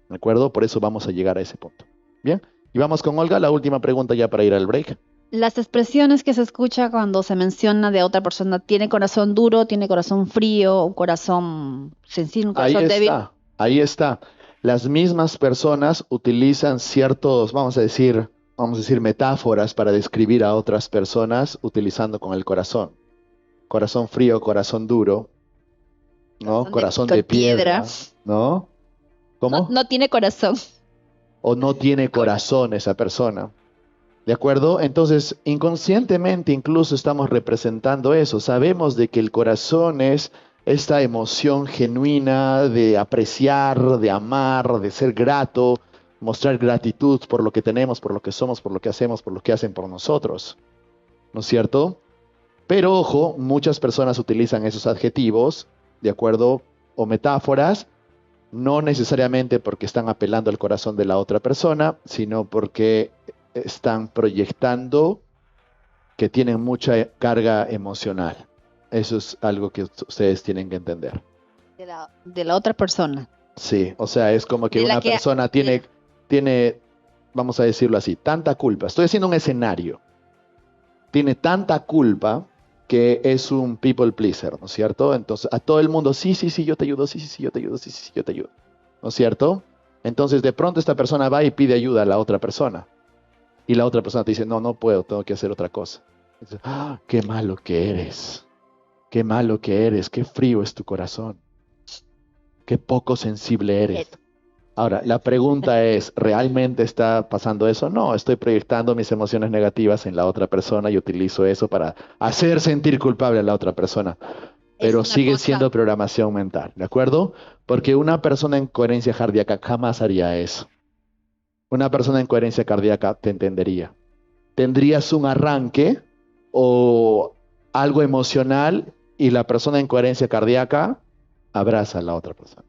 ¿De acuerdo? Por eso vamos a llegar a ese punto. Bien, y vamos con Olga, la última pregunta ya para ir al break. Las expresiones que se escucha cuando se menciona de otra persona, tiene corazón duro, tiene corazón frío, un corazón sensible, un Ahí corazón débil. está, ahí está. Las mismas personas utilizan ciertos, vamos a decir metáforas para describir a otras personas utilizando con el corazón. Corazón frío, corazón duro, ¿no? Corazón de Corazón pico y de piedra. piedra, ¿no? No, ¿Cómo? no tiene corazón. O no tiene corazón esa persona. ¿De acuerdo? Entonces, inconscientemente incluso estamos representando eso. Sabemos de que el corazón es esta emoción genuina de apreciar, de amar, de ser grato, mostrar gratitud por lo que tenemos, por lo que somos, por lo que hacemos, por lo que hacen por nosotros. ¿No es cierto? Pero ojo, muchas personas utilizan esos adjetivos, ¿de acuerdo? O metáforas, no necesariamente porque están apelando al corazón de la otra persona, sino porque están proyectando que tienen mucha carga emocional. Eso es algo que ustedes tienen que entender. De la otra persona. Sí, o sea, es como que De la una que... persona tiene, vamos a decirlo así, tanta culpa. Estoy haciendo un escenario. Tiene tanta culpa que es un people pleaser, ¿no es cierto? Entonces, a todo el mundo, sí, sí, sí, yo te ayudo, sí, sí, sí, yo te ayudo, sí, sí, sí, yo te ayudo. ¿No es cierto? Entonces, de pronto esta persona va y pide ayuda a la otra persona. Y la otra persona te dice, no, no puedo, tengo que hacer otra cosa. Dices, ¡ah, qué malo que eres! ¡Qué malo que eres! ¡Qué frío es tu corazón! ¡Qué poco sensible eres! Ahora, la pregunta es, ¿realmente está pasando eso? No, estoy proyectando mis emociones negativas en la otra persona y utilizo eso para hacer sentir culpable a la otra persona. Es Pero una sigue cosa. siendo programación mental, ¿de acuerdo? Porque una persona en coherencia cardíaca jamás haría eso. Una persona en coherencia cardíaca te entendería. Tendrías un arranque o algo emocional y la persona en coherencia cardíaca abraza a la otra persona.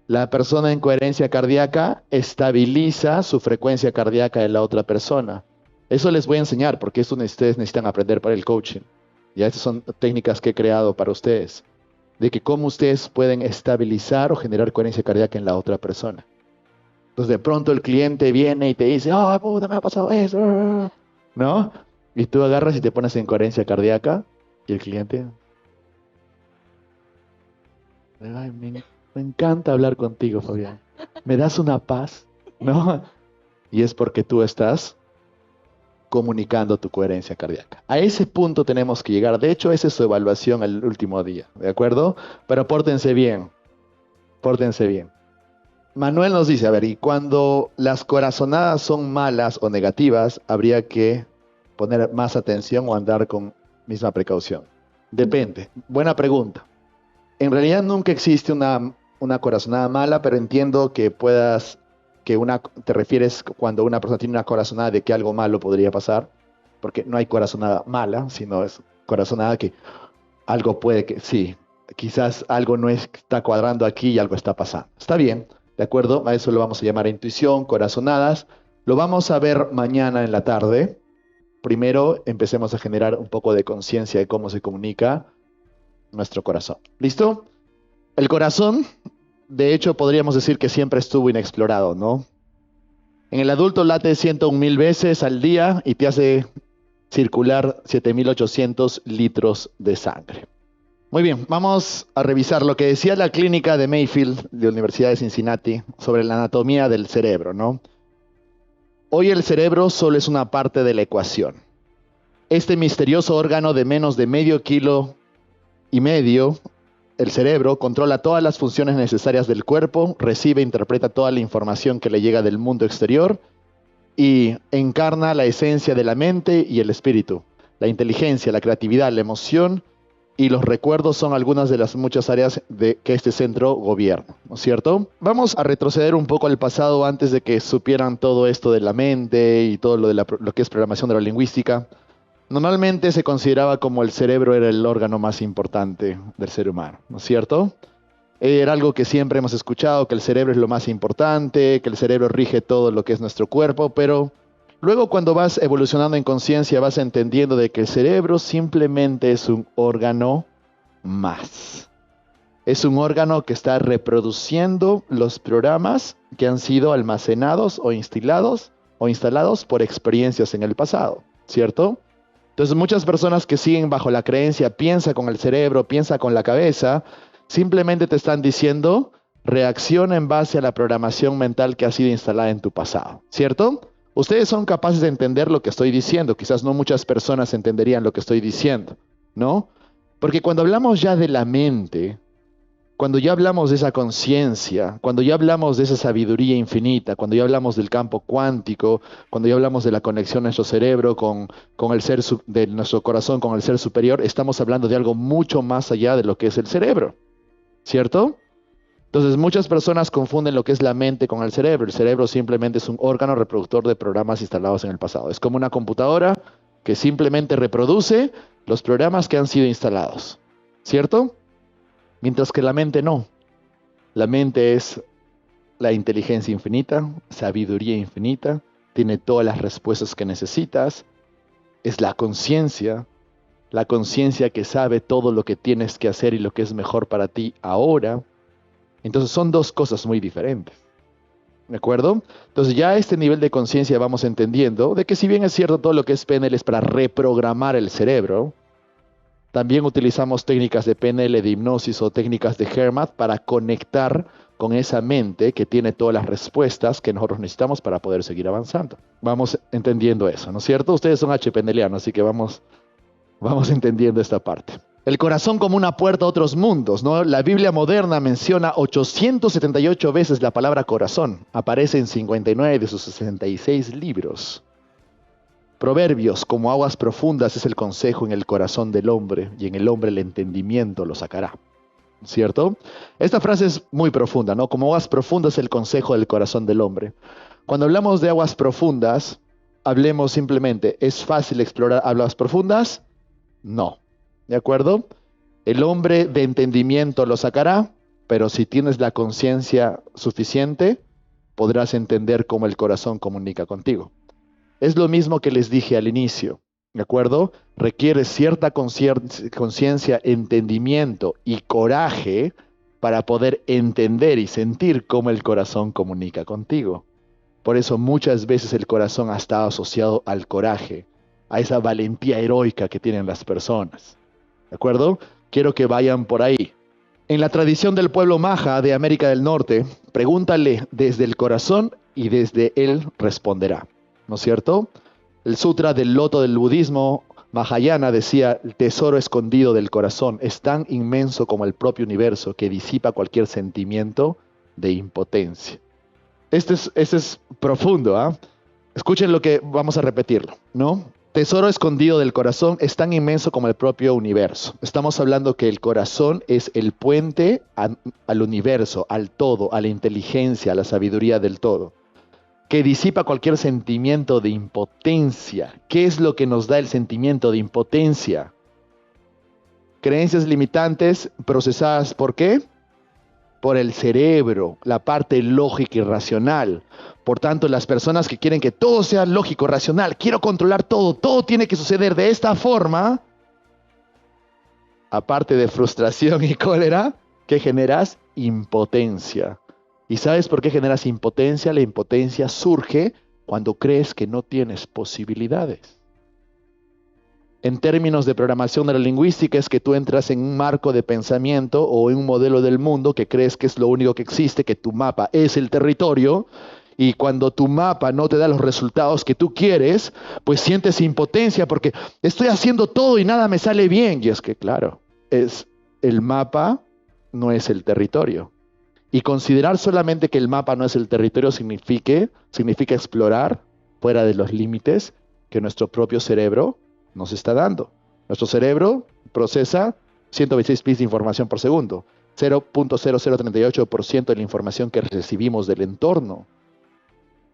La persona en coherencia cardíaca estabiliza su frecuencia cardíaca de la otra persona. Eso les voy a enseñar porque eso ustedes necesitan aprender para el coaching. Ya estas son técnicas que he creado para ustedes, de que cómo ustedes pueden estabilizar o generar coherencia cardíaca en la otra persona. Entonces de pronto el cliente viene y te dice, oh, puta, me ha pasado eso, ¿no? Y tú agarras y te pones en coherencia cardíaca y el cliente, ay, me encanta hablar contigo, Fabián. Me das una paz, ¿no? Y es porque tú estás comunicando tu coherencia cardíaca. A ese punto tenemos que llegar. De hecho, esa es su evaluación el último día, ¿de acuerdo? Pero pórtense bien, pórtense bien. Manuel nos dice, a ver, y cuando las corazonadas son malas o negativas, habría que poner más atención o andar con misma precaución. Depende. Buena pregunta. En realidad nunca existe una corazonada mala, pero entiendo que te refieres cuando una persona tiene una corazonada de que algo malo podría pasar. porque no hay corazonada mala, sino es corazonada que algo puede que, sí, quizás algo no está cuadrando aquí y algo está pasando. Está bien, ¿de acuerdo? A eso lo vamos a llamar intuición, corazonadas. Lo vamos a ver mañana en la tarde. Primero empecemos a generar un poco de conciencia de cómo se comunica nuestro corazón. ¿Listo? El corazón, de hecho, podríamos decir que siempre estuvo inexplorado, ¿no? En el adulto late 101.000 veces al día y te hace circular 7.800 litros de sangre. Muy bien, vamos a revisar lo que decía la clínica de Mayfield de la Universidad de Cincinnati sobre la anatomía del cerebro, ¿no? Hoy el cerebro solo es una parte de la ecuación. Este misterioso órgano de menos de medio kilo y medio, el cerebro, controla todas las funciones necesarias del cuerpo, recibe e interpreta toda la información que le llega del mundo exterior y encarna la esencia de la mente y el espíritu. La inteligencia, la creatividad, la emoción y los recuerdos son algunas de las muchas áreas que este centro gobierna, ¿no es cierto? Vamos a retroceder un poco al pasado antes de que supieran todo esto de la mente y todo lo que es programación neurolingüística. Normalmente se consideraba como el cerebro era el órgano más importante del ser humano, ¿no es cierto? Era algo que siempre hemos escuchado, que el cerebro es lo más importante, que el cerebro rige todo lo que es nuestro cuerpo, pero luego cuando vas evolucionando en conciencia vas entendiendo de que el cerebro simplemente es un órgano más. Es un órgano que está reproduciendo los programas que han sido almacenados o instalados por experiencias en el pasado, ¿cierto? Entonces muchas personas que siguen bajo la creencia, piensa con el cerebro, piensa con la cabeza, simplemente te están diciendo, reacciona en base a la programación mental que ha sido instalada en tu pasado, ¿cierto? Ustedes son capaces de entender lo que estoy diciendo, quizás no muchas personas entenderían lo que estoy diciendo, ¿no? Porque cuando hablamos ya de la mente, cuando ya hablamos de esa conciencia, cuando ya hablamos de esa sabiduría infinita, cuando ya hablamos del campo cuántico, cuando ya hablamos de la conexión de nuestro cerebro con el ser de nuestro corazón con el ser superior, estamos hablando de algo mucho más allá de lo que es el cerebro, ¿cierto? Entonces muchas personas confunden lo que es la mente con el cerebro. El cerebro simplemente es un órgano reproductor de programas instalados en el pasado. Es como una computadora que simplemente reproduce los programas que han sido instalados, ¿cierto? Mientras que la mente no. La mente es la inteligencia infinita, sabiduría infinita, tiene todas las respuestas que necesitas, es la conciencia que sabe todo lo que tienes que hacer y lo que es mejor para ti ahora. Entonces son dos cosas muy diferentes, ¿de acuerdo? Entonces ya a este nivel de conciencia vamos entendiendo de que si bien es cierto todo lo que es PNL es para reprogramar el cerebro, también utilizamos técnicas de PNL, de hipnosis o técnicas de HERMAT para conectar con esa mente que tiene todas las respuestas que nosotros necesitamos para poder seguir avanzando. Vamos entendiendo eso, ¿no es cierto? Ustedes son HPNLianos, así que vamos entendiendo esta parte. El corazón como una puerta a otros mundos, ¿no? La Biblia moderna menciona 878 veces la palabra corazón. Aparece en 59 de sus 66 libros. Proverbios, como aguas profundas es el consejo en el corazón del hombre, y en el hombre el entendimiento lo sacará. ¿Cierto? Esta frase es muy profunda, ¿no? Como aguas profundas es el consejo del corazón del hombre. Cuando hablamos de aguas profundas, hablemos simplemente, ¿es fácil explorar aguas profundas? No. ¿De acuerdo? El hombre de entendimiento lo sacará, pero si tienes la conciencia suficiente, podrás entender cómo el corazón comunica contigo. Es lo mismo que les dije al inicio, ¿de acuerdo? Requiere cierta conciencia, entendimiento y coraje para poder entender y sentir cómo el corazón comunica contigo. Por eso muchas veces el corazón ha estado asociado al coraje, a esa valentía heroica que tienen las personas. ¿De acuerdo? Quiero que vayan por ahí. En la tradición del pueblo Maja de América del Norte, pregúntale desde el corazón y desde él responderá. ¿No es cierto? El sutra del loto del budismo Mahayana decía, el tesoro escondido del corazón es tan inmenso como el propio universo que disipa cualquier sentimiento de impotencia. Este es profundo, ¿ah? Escuchen lo que vamos a repetirlo, ¿no? Tesoro escondido del corazón es tan inmenso como el propio universo. Estamos hablando que el corazón es el puente al universo, al todo, a la inteligencia, a la sabiduría del todo. que disipa cualquier sentimiento de impotencia. ¿Qué es lo que nos da el sentimiento de impotencia? Creencias limitantes procesadas ¿por qué? Por el cerebro, la parte lógica y racional. Por tanto, las personas que quieren que todo sea lógico, racional, quiero controlar todo, todo tiene que suceder de esta forma, aparte de frustración y cólera, ¿qué generas? Impotencia. ¿Y sabes por qué generas impotencia? La impotencia surge cuando crees que no tienes posibilidades. En términos de programación neurolingüística es que tú entras en un marco de pensamiento o en un modelo del mundo que crees que es lo único que existe, que tu mapa es el territorio, y cuando tu mapa no te da los resultados que tú quieres, pues sientes impotencia porque estoy haciendo todo y nada me sale bien. Y es que, claro, el mapa no es el territorio. Y considerar solamente que el mapa no es el territorio significa explorar fuera de los límites que nuestro propio cerebro nos está dando. Nuestro cerebro procesa 126 bits de información por segundo, 0.0038% de la información que recibimos del entorno.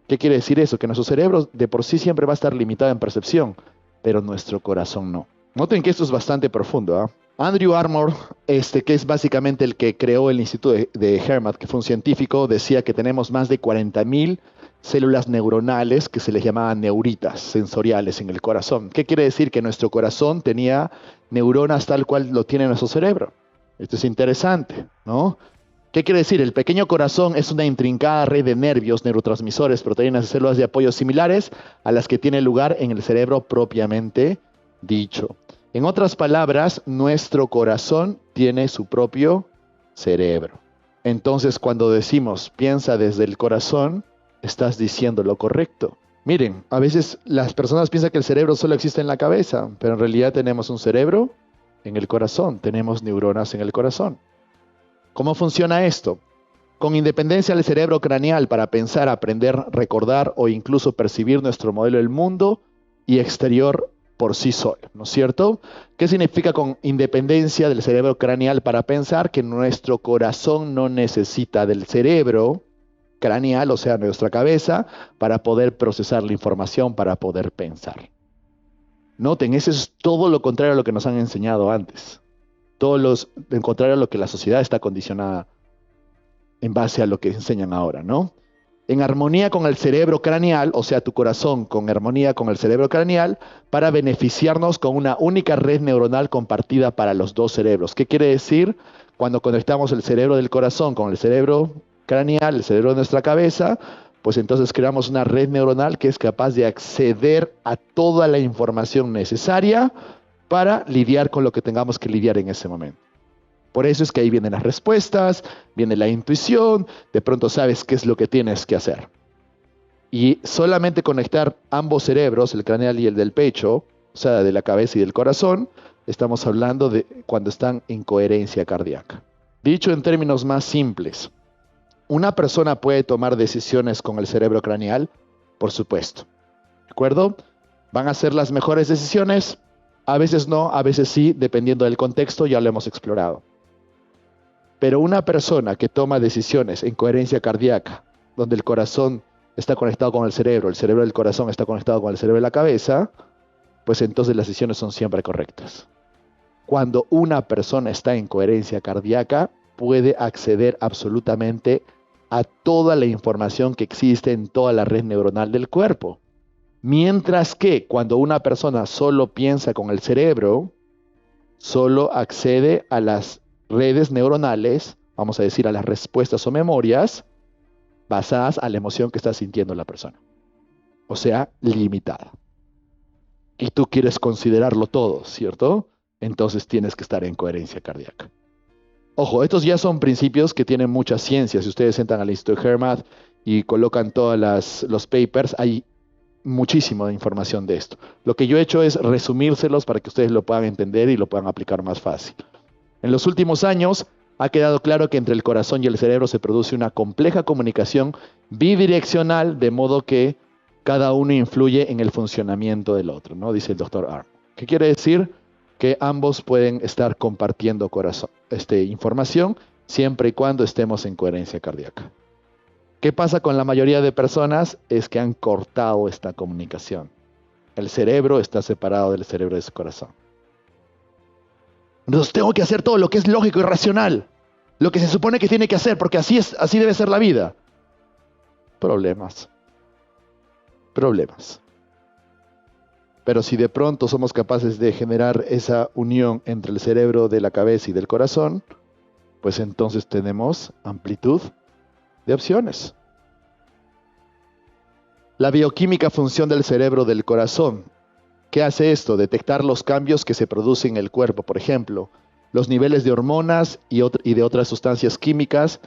¿Qué quiere decir eso? Que nuestro cerebro de por sí siempre va a estar limitado en percepción, pero nuestro corazón no. Noten que esto es bastante profundo, ¿eh? Andrew Armour, que es básicamente el que creó el Instituto de Hermat, que fue un científico, decía que tenemos más de 40.000 células neuronales que se les llamaban neuritas sensoriales en el corazón. ¿Qué quiere decir? Que nuestro corazón tenía neuronas tal cual lo tiene nuestro cerebro. Esto es interesante, ¿no? ¿Qué quiere decir? El pequeño corazón es una intrincada red de nervios, neurotransmisores, proteínas y células de apoyo similares a las que tiene lugar en el cerebro propiamente dicho. En otras palabras, nuestro corazón tiene su propio cerebro. Entonces, cuando decimos piensa desde el corazón, estás diciendo lo correcto. Miren, a veces las personas piensan que el cerebro solo existe en la cabeza, pero en realidad tenemos un cerebro en el corazón, tenemos neuronas en el corazón. ¿Cómo funciona esto? Con independencia del cerebro craneal para pensar, aprender, recordar o incluso percibir nuestro modelo del mundo y exterior por sí solo, ¿no es cierto? ¿Qué significa con independencia del cerebro craneal para pensar? Que nuestro corazón no necesita del cerebro craneal, o sea, nuestra cabeza, para poder procesar la información, para poder pensar. Noten, eso es todo lo contrario a lo que nos han enseñado antes. Todo lo contrario a lo que la sociedad está condicionada en base a lo que enseñan ahora, ¿no? En armonía con el cerebro craneal, o sea, tu corazón con armonía con el cerebro craneal, para beneficiarnos con una única red neuronal compartida para los dos cerebros. ¿Qué quiere decir? Cuando conectamos el cerebro del corazón con el cerebro craneal, el cerebro de nuestra cabeza, pues entonces creamos una red neuronal que es capaz de acceder a toda la información necesaria para lidiar con lo que tengamos que lidiar en ese momento. Por eso es que ahí vienen las respuestas, viene la intuición, de pronto sabes qué es lo que tienes que hacer. Y solamente conectar ambos cerebros, el craneal y el del pecho, o sea, de la cabeza y del corazón, estamos hablando de cuando están en coherencia cardíaca. Dicho en términos más simples, ¿una persona puede tomar decisiones con el cerebro craneal? Por supuesto. ¿De acuerdo? ¿Van a ser las mejores decisiones? A veces no, a veces sí, dependiendo del contexto, ya lo hemos explorado. Pero una persona que toma decisiones en coherencia cardíaca, donde el corazón está conectado con el cerebro del corazón está conectado con el cerebro de la cabeza, pues entonces las decisiones son siempre correctas. Cuando una persona está en coherencia cardíaca, puede acceder absolutamente a toda la información que existe en toda la red neuronal del cuerpo. Mientras que cuando una persona solo piensa con el cerebro, solo accede a las redes neuronales, vamos a decir a las respuestas o memorias, basadas a la emoción que está sintiendo la persona. O sea, limitada. Y tú quieres considerarlo todo, ¿cierto? Entonces tienes que estar en coherencia cardíaca. Ojo, estos ya son principios que tienen mucha ciencia. Si ustedes entran al Instituto Hermat y colocan todos los papers, hay muchísima información de esto. Lo que yo he hecho es resumírselos para que ustedes lo puedan entender y lo puedan aplicar más fácil. En los últimos años ha quedado claro que entre el corazón y el cerebro se produce una compleja comunicación bidireccional, de modo que cada uno influye en el funcionamiento del otro, ¿no? Dice el doctor Armour. ¿Qué quiere decir? Que ambos pueden estar compartiendo información siempre y cuando estemos en coherencia cardíaca. ¿Qué pasa con la mayoría de personas? Es que han cortado esta comunicación. El cerebro está separado del cerebro de su corazón. Entonces tengo que hacer todo lo que es lógico y racional. Lo que se supone que tiene que hacer, porque así es, así debe ser la vida. Problemas. Problemas. Pero si de pronto somos capaces de generar esa unión entre el cerebro de la cabeza y del corazón, pues entonces tenemos amplitud de opciones. La bioquímica función del cerebro del corazón. ¿Qué hace esto? Detectar los cambios que se producen en el cuerpo, por ejemplo, los niveles de hormonas y de otras sustancias químicas,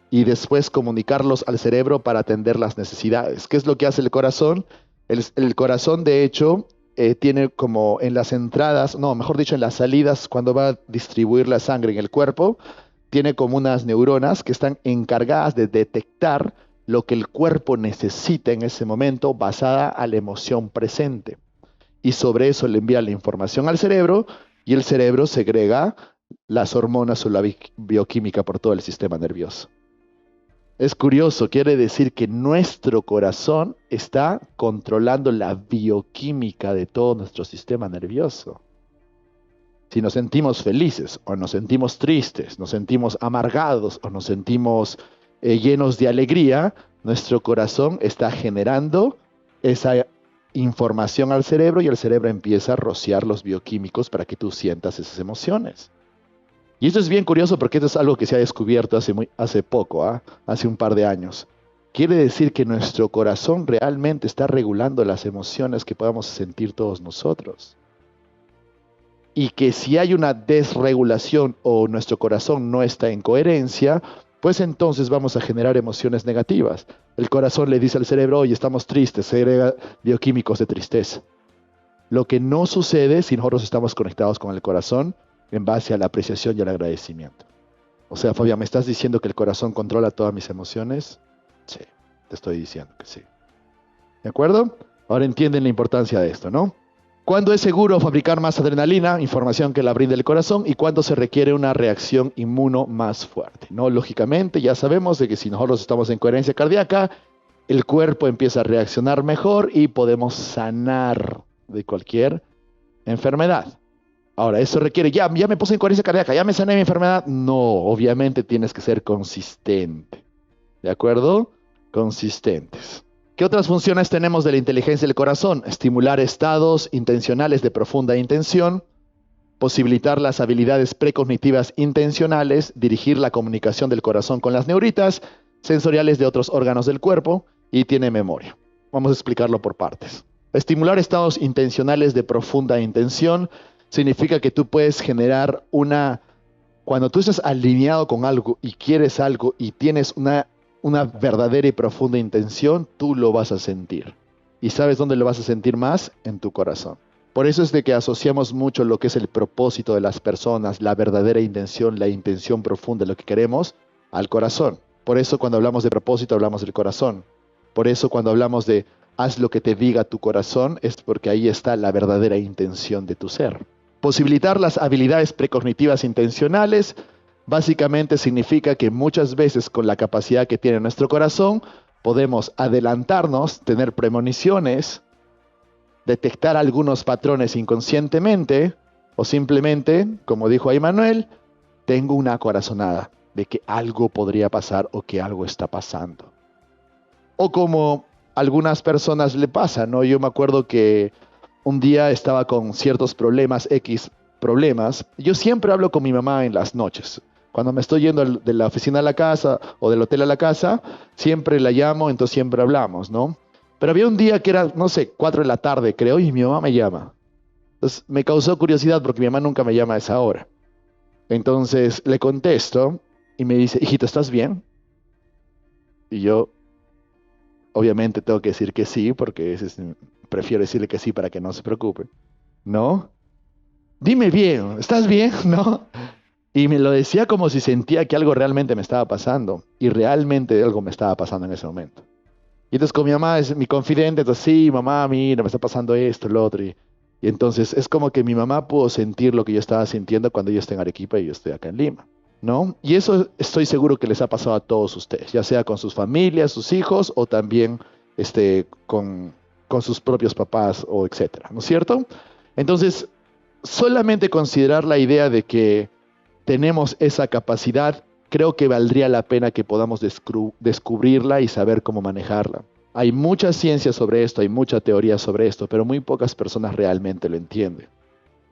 y después comunicarlos al cerebro para atender las necesidades. ¿Qué es lo que hace el corazón? El corazón, de hecho, tiene como en las entradas, no, mejor dicho, en las salidas, cuando va a distribuir la sangre en el cuerpo, tiene como unas neuronas que están encargadas de detectar lo que el cuerpo necesita en ese momento basada a la emoción presente. Y sobre eso le envía la información al cerebro y el cerebro segrega las hormonas o la bioquímica por todo el sistema nervioso. Es curioso, quiere decir que nuestro corazón está controlando la bioquímica de todo nuestro sistema nervioso. Si nos sentimos felices o nos sentimos tristes, nos sentimos amargados o nos sentimos llenos de alegría, nuestro corazón está generando esa información al cerebro y el cerebro empieza a rociar los bioquímicos para que tú sientas esas emociones. Y esto es bien curioso porque esto es algo que se ha descubierto hace poco, hace un par de años. Quiere decir que nuestro corazón realmente está regulando las emociones que podamos sentir todos nosotros. Y que si hay una desregulación o nuestro corazón no está en coherencia, pues entonces vamos a generar emociones negativas. El corazón le dice al cerebro, oye, estamos tristes, segrega bioquímicos de tristeza. Lo que no sucede si nosotros estamos conectados con el corazón en base a la apreciación y al agradecimiento. O sea, Fabián, ¿me estás diciendo que el corazón controla todas mis emociones? Sí, te estoy diciendo que sí. ¿De acuerdo? Ahora entienden la importancia de esto, ¿no? ¿Cuándo es seguro fabricar más adrenalina? Información que la brinda el corazón. ¿Y cuándo se requiere una reacción inmuno más fuerte? ¿No? Lógicamente, ya sabemos de que si nosotros estamos en coherencia cardíaca, el cuerpo empieza a reaccionar mejor y podemos sanar de cualquier enfermedad. Ahora, eso requiere, ya me puse en coherencia cardíaca, ya me sané mi enfermedad. No, obviamente tienes que ser consistente. ¿De acuerdo? Consistentes. ¿Qué otras funciones tenemos de la inteligencia del corazón? Estimular estados intencionales de profunda intención, posibilitar las habilidades precognitivas intencionales, dirigir la comunicación del corazón con las neuritas sensoriales de otros órganos del cuerpo y tiene memoria. Vamos a explicarlo por partes. Estimular estados intencionales de profunda intención significa que tú puedes generar cuando tú estás alineado con algo y quieres algo y tienes una verdadera y profunda intención, tú lo vas a sentir. ¿Y sabes dónde lo vas a sentir más? En tu corazón. Por eso es de que asociamos mucho lo que es el propósito de las personas, la verdadera intención, la intención profunda de lo que queremos, al corazón. Por eso cuando hablamos de propósito hablamos del corazón. Por eso cuando hablamos de haz lo que te diga tu corazón, es porque ahí está la verdadera intención de tu ser. Posibilitar las habilidades precognitivas intencionales básicamente significa que muchas veces con la capacidad que tiene nuestro corazón podemos adelantarnos, tener premoniciones, detectar algunos patrones inconscientemente o simplemente, como dijo ahí Manuel, tengo una corazonada de que algo podría pasar o que algo está pasando. O como a algunas personas le pasa, ¿no? Yo me acuerdo que un día estaba con ciertos problemas, X problemas. Yo siempre hablo con mi mamá en las noches. Cuando me estoy yendo de la oficina a la casa o del hotel a la casa, siempre la llamo, entonces siempre hablamos, ¿no? Pero había un día que era, no sé, 4 de la tarde, creo, y mi mamá me llama. Entonces me causó curiosidad porque mi mamá nunca me llama a esa hora. Entonces le contesto y me dice, hijito, ¿estás bien? Y yo, obviamente tengo que decir que sí, porque prefiero decirle que sí para que no se preocupe. ¿No? Dime bien, ¿estás bien? ¿No? Y me lo decía como si sentía que algo realmente me estaba pasando. Y realmente algo me estaba pasando en ese momento. Y entonces con mi mamá es mi confidente, entonces sí, mamá, mira, me está pasando esto, lo otro. Y entonces es como que mi mamá pudo sentir lo que yo estaba sintiendo cuando yo estoy en Arequipa y yo estoy acá en Lima. ¿no? Y eso estoy seguro que les ha pasado a todos ustedes, ya sea con sus familias, sus hijos o también con sus propios papás o etcétera, ¿no es cierto? Entonces, solamente considerar la idea de que tenemos esa capacidad, creo que valdría la pena que podamos descubrirla y saber cómo manejarla. Hay mucha ciencia sobre esto, hay mucha teoría sobre esto, pero muy pocas personas realmente lo entienden.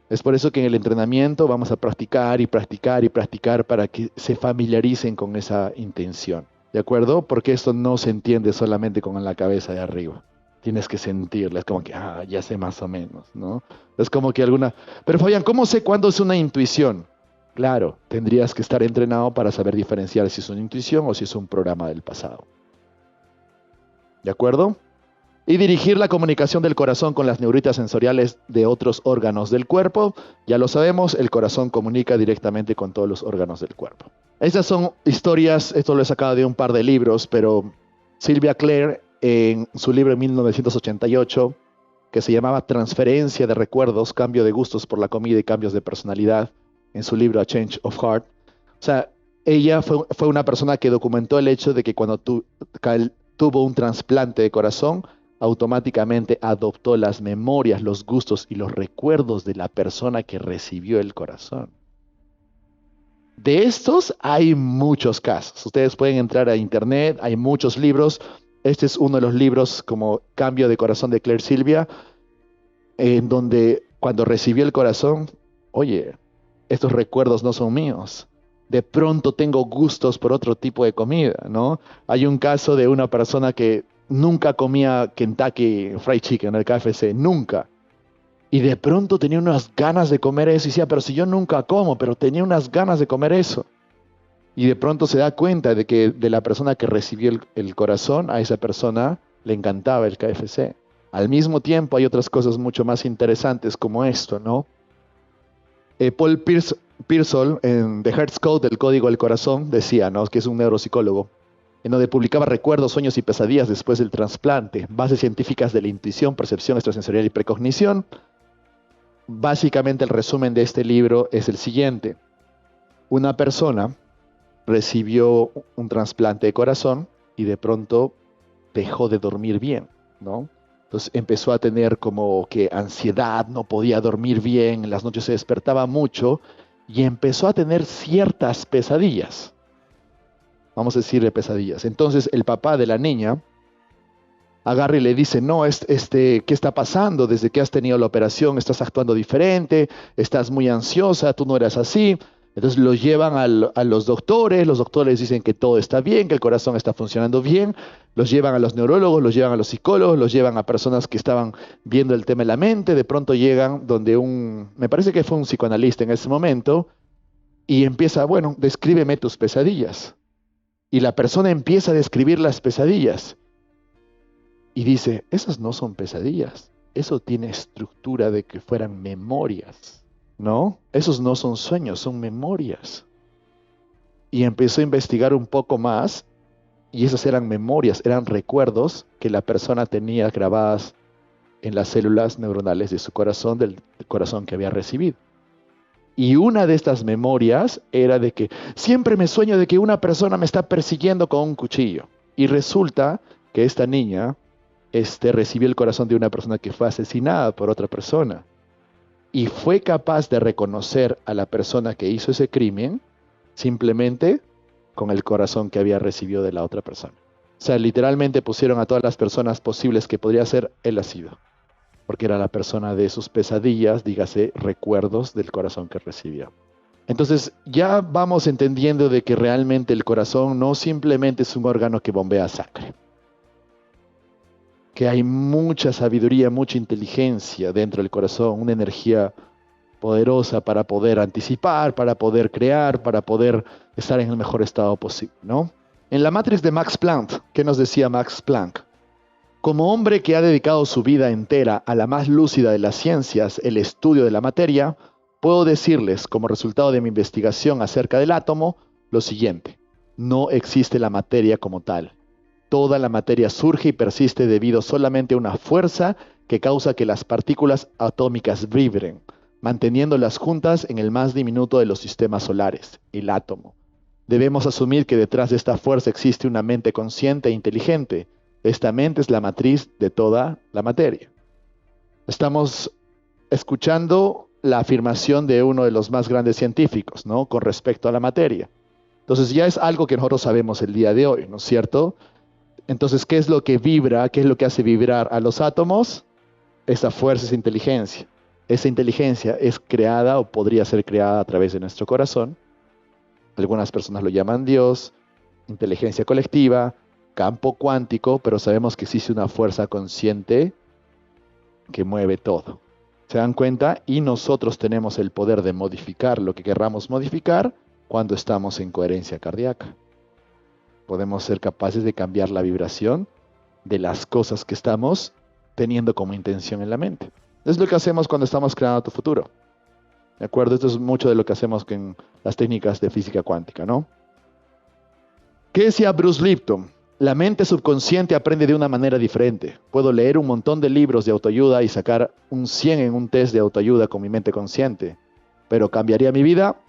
Es por eso que en el entrenamiento vamos a practicar y practicar y practicar para que se familiaricen con esa intención. ¿De acuerdo? Porque esto no se entiende solamente con la cabeza de arriba. Tienes que sentirla, es como que, ya sé más o menos, ¿no? Es como que alguna... Pero Fabián, ¿cómo sé cuándo es una intuición? Claro, tendrías que estar entrenado para saber diferenciar si es una intuición o si es un programa del pasado. ¿De acuerdo? Y dirigir la comunicación del corazón con las neuritas sensoriales de otros órganos del cuerpo. Ya lo sabemos, el corazón comunica directamente con todos los órganos del cuerpo. Estas son historias, esto lo he sacado de un par de libros, pero Sylvia Clare, en su libro de 1988, que se llamaba Transferencia de recuerdos, cambio de gustos por la comida y cambios de personalidad, en su libro A Change of Heart. O sea, ella fue una persona que documentó el hecho de que cuando tuvo un trasplante de corazón, automáticamente adoptó las memorias, los gustos y los recuerdos de la persona que recibió el corazón. De estos hay muchos casos. Ustedes pueden entrar a internet, hay muchos libros. Este es uno de los libros como Cambio de Corazón de Claire Sylvia, en donde cuando recibió el corazón, oye, estos recuerdos no son míos. De pronto tengo gustos por otro tipo de comida, ¿no? Hay un caso de una persona que nunca comía Kentucky Fried Chicken, el KFC, nunca. Y de pronto tenía unas ganas de comer eso y decía, pero si yo nunca como, pero tenía unas ganas de comer eso. Y de pronto se da cuenta de que de la persona que recibió el corazón, a esa persona le encantaba el KFC. Al mismo tiempo hay otras cosas mucho más interesantes como esto, ¿no? Paul Pearsall, en The Heart's Code, el código del corazón, decía, ¿no?, que es un neuropsicólogo, en donde publicaba recuerdos, sueños y pesadillas después del trasplante, bases científicas de la intuición, percepción extrasensorial y precognición. Básicamente el resumen de este libro es el siguiente. Una persona recibió un trasplante de corazón y de pronto dejó de dormir bien, ¿no? Entonces empezó a tener como que ansiedad, no podía dormir bien, en las noches se despertaba mucho y empezó a tener ciertas pesadillas. Vamos a decirle pesadillas. Entonces el papá de la niña agarra y le dice, no, ¿qué está pasando? Desde que has tenido la operación estás actuando diferente, estás muy ansiosa, tú no eras así. Entonces los llevan a los doctores dicen que todo está bien, que el corazón está funcionando bien, los llevan a los neurólogos, los llevan a los psicólogos, los llevan a personas que estaban viendo el tema de la mente, de pronto llegan donde me parece que fue un psicoanalista en ese momento, y empieza, bueno, descríbeme tus pesadillas. Y la persona empieza a describir las pesadillas. Y dice, esas no son pesadillas, eso tiene estructura de que fueran memorias, ¿no? Esos no son sueños, son memorias. Y empezó a investigar un poco más, y esas eran memorias, eran recuerdos que la persona tenía grabadas en las células neuronales de su corazón, del corazón que había recibido. Y una de estas memorias era de que siempre me sueño de que una persona me está persiguiendo con un cuchillo. Y resulta que esta niña recibió el corazón de una persona que fue asesinada por otra persona. Y fue capaz de reconocer a la persona que hizo ese crimen simplemente con el corazón que había recibido de la otra persona. O sea, literalmente pusieron a todas las personas posibles que podría ser, él ha sido. Porque era la persona de sus pesadillas, dígase, recuerdos del corazón que recibió. Entonces ya vamos entendiendo de que realmente el corazón no simplemente es un órgano que bombea sangre. Que hay mucha sabiduría, mucha inteligencia dentro del corazón, una energía poderosa para poder anticipar, para poder crear, para poder estar en el mejor estado posible, ¿no? En la Matrix de Max Planck, ¿qué nos decía Max Planck? Como hombre que ha dedicado su vida entera a la más lúcida de las ciencias, el estudio de la materia, puedo decirles, como resultado de mi investigación acerca del átomo, lo siguiente: no existe la materia como tal. Toda la materia surge y persiste debido solamente a una fuerza que causa que las partículas atómicas vibren, manteniéndolas juntas en el más diminuto de los sistemas solares, el átomo. Debemos asumir que detrás de esta fuerza existe una mente consciente e inteligente. Esta mente es la matriz de toda la materia. Estamos escuchando la afirmación de uno de los más grandes científicos, ¿no? Con respecto a la materia. Entonces ya es algo que nosotros sabemos el día de hoy, ¿no es cierto? Entonces, ¿qué es lo que vibra? ¿Qué es lo que hace vibrar a los átomos? Esa fuerza es inteligencia. Esa inteligencia es creada o podría ser creada a través de nuestro corazón. Algunas personas lo llaman Dios, inteligencia colectiva, campo cuántico, pero sabemos que existe una fuerza consciente que mueve todo. ¿Se dan cuenta? Y nosotros tenemos el poder de modificar lo que querramos modificar cuando estamos en coherencia cardíaca. Podemos ser capaces de cambiar la vibración de las cosas que estamos teniendo como intención en la mente. Es lo que hacemos cuando estamos creando tu futuro. ¿De acuerdo? Esto es mucho de lo que hacemos con las técnicas de física cuántica, ¿no? ¿Qué decía Bruce Lipton? La mente subconsciente aprende de una manera diferente. Puedo leer un montón de libros de autoayuda y sacar un 100 en un test de autoayuda con mi mente consciente. ¿Pero cambiaría mi vida?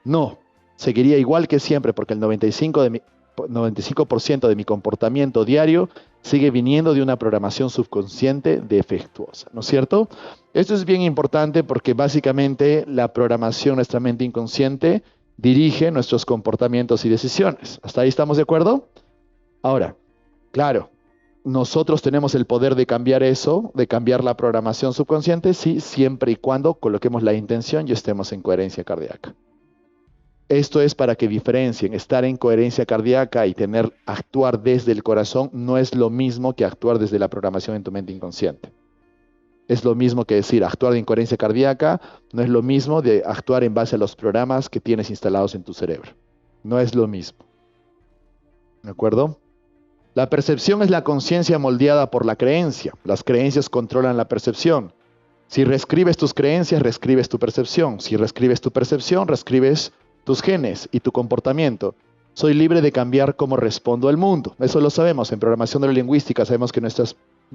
No. Seguiría igual que siempre porque el 95% de mi comportamiento diario sigue viniendo de una programación subconsciente defectuosa, ¿no es cierto? Esto es bien importante porque básicamente la programación, nuestra mente inconsciente, dirige nuestros comportamientos y decisiones. ¿Hasta ahí estamos de acuerdo? Ahora, claro, nosotros tenemos el poder de cambiar eso, de cambiar la programación subconsciente, sí, siempre y cuando coloquemos la intención y estemos en coherencia cardíaca. Esto es para que diferencien. Estar en coherencia cardíaca y actuar desde el corazón no es lo mismo que actuar desde la programación en tu mente inconsciente. Es lo mismo que decir, actuar en coherencia cardíaca no es lo mismo de actuar en base a los programas que tienes instalados en tu cerebro. No es lo mismo. ¿De acuerdo? La percepción es la conciencia moldeada por la creencia. Las creencias controlan la percepción. Si reescribes tus creencias, reescribes tu percepción. Si reescribes tu percepción, reescribes tus genes y tu comportamiento. Soy libre de cambiar cómo respondo al mundo. Eso lo sabemos. En programación neurolingüística sabemos que nuestra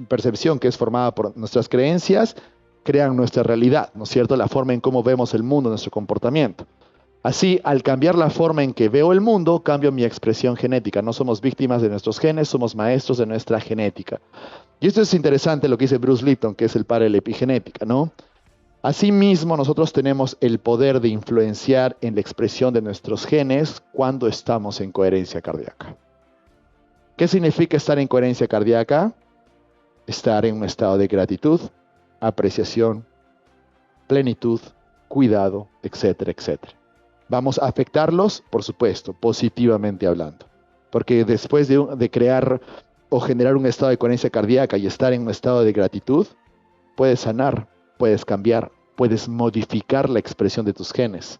percepción, que es formada por nuestras creencias, crean nuestra realidad, ¿no es cierto? La forma en cómo vemos el mundo, nuestro comportamiento. Así, al cambiar la forma en que veo el mundo, cambio mi expresión genética. No somos víctimas de nuestros genes, somos maestros de nuestra genética. Y esto es interesante lo que dice Bruce Lipton, que es el padre de la epigenética, ¿no? Asimismo, nosotros tenemos el poder de influenciar en la expresión de nuestros genes cuando estamos en coherencia cardíaca. ¿Qué significa estar en coherencia cardíaca? Estar en un estado de gratitud, apreciación, plenitud, cuidado, etcétera, etcétera. ¿Vamos a afectarlos? Por supuesto, positivamente hablando. Porque después de crear o generar un estado de coherencia cardíaca y estar en un estado de gratitud, puedes sanar, puedes cambiar, puedes modificar la expresión de tus genes.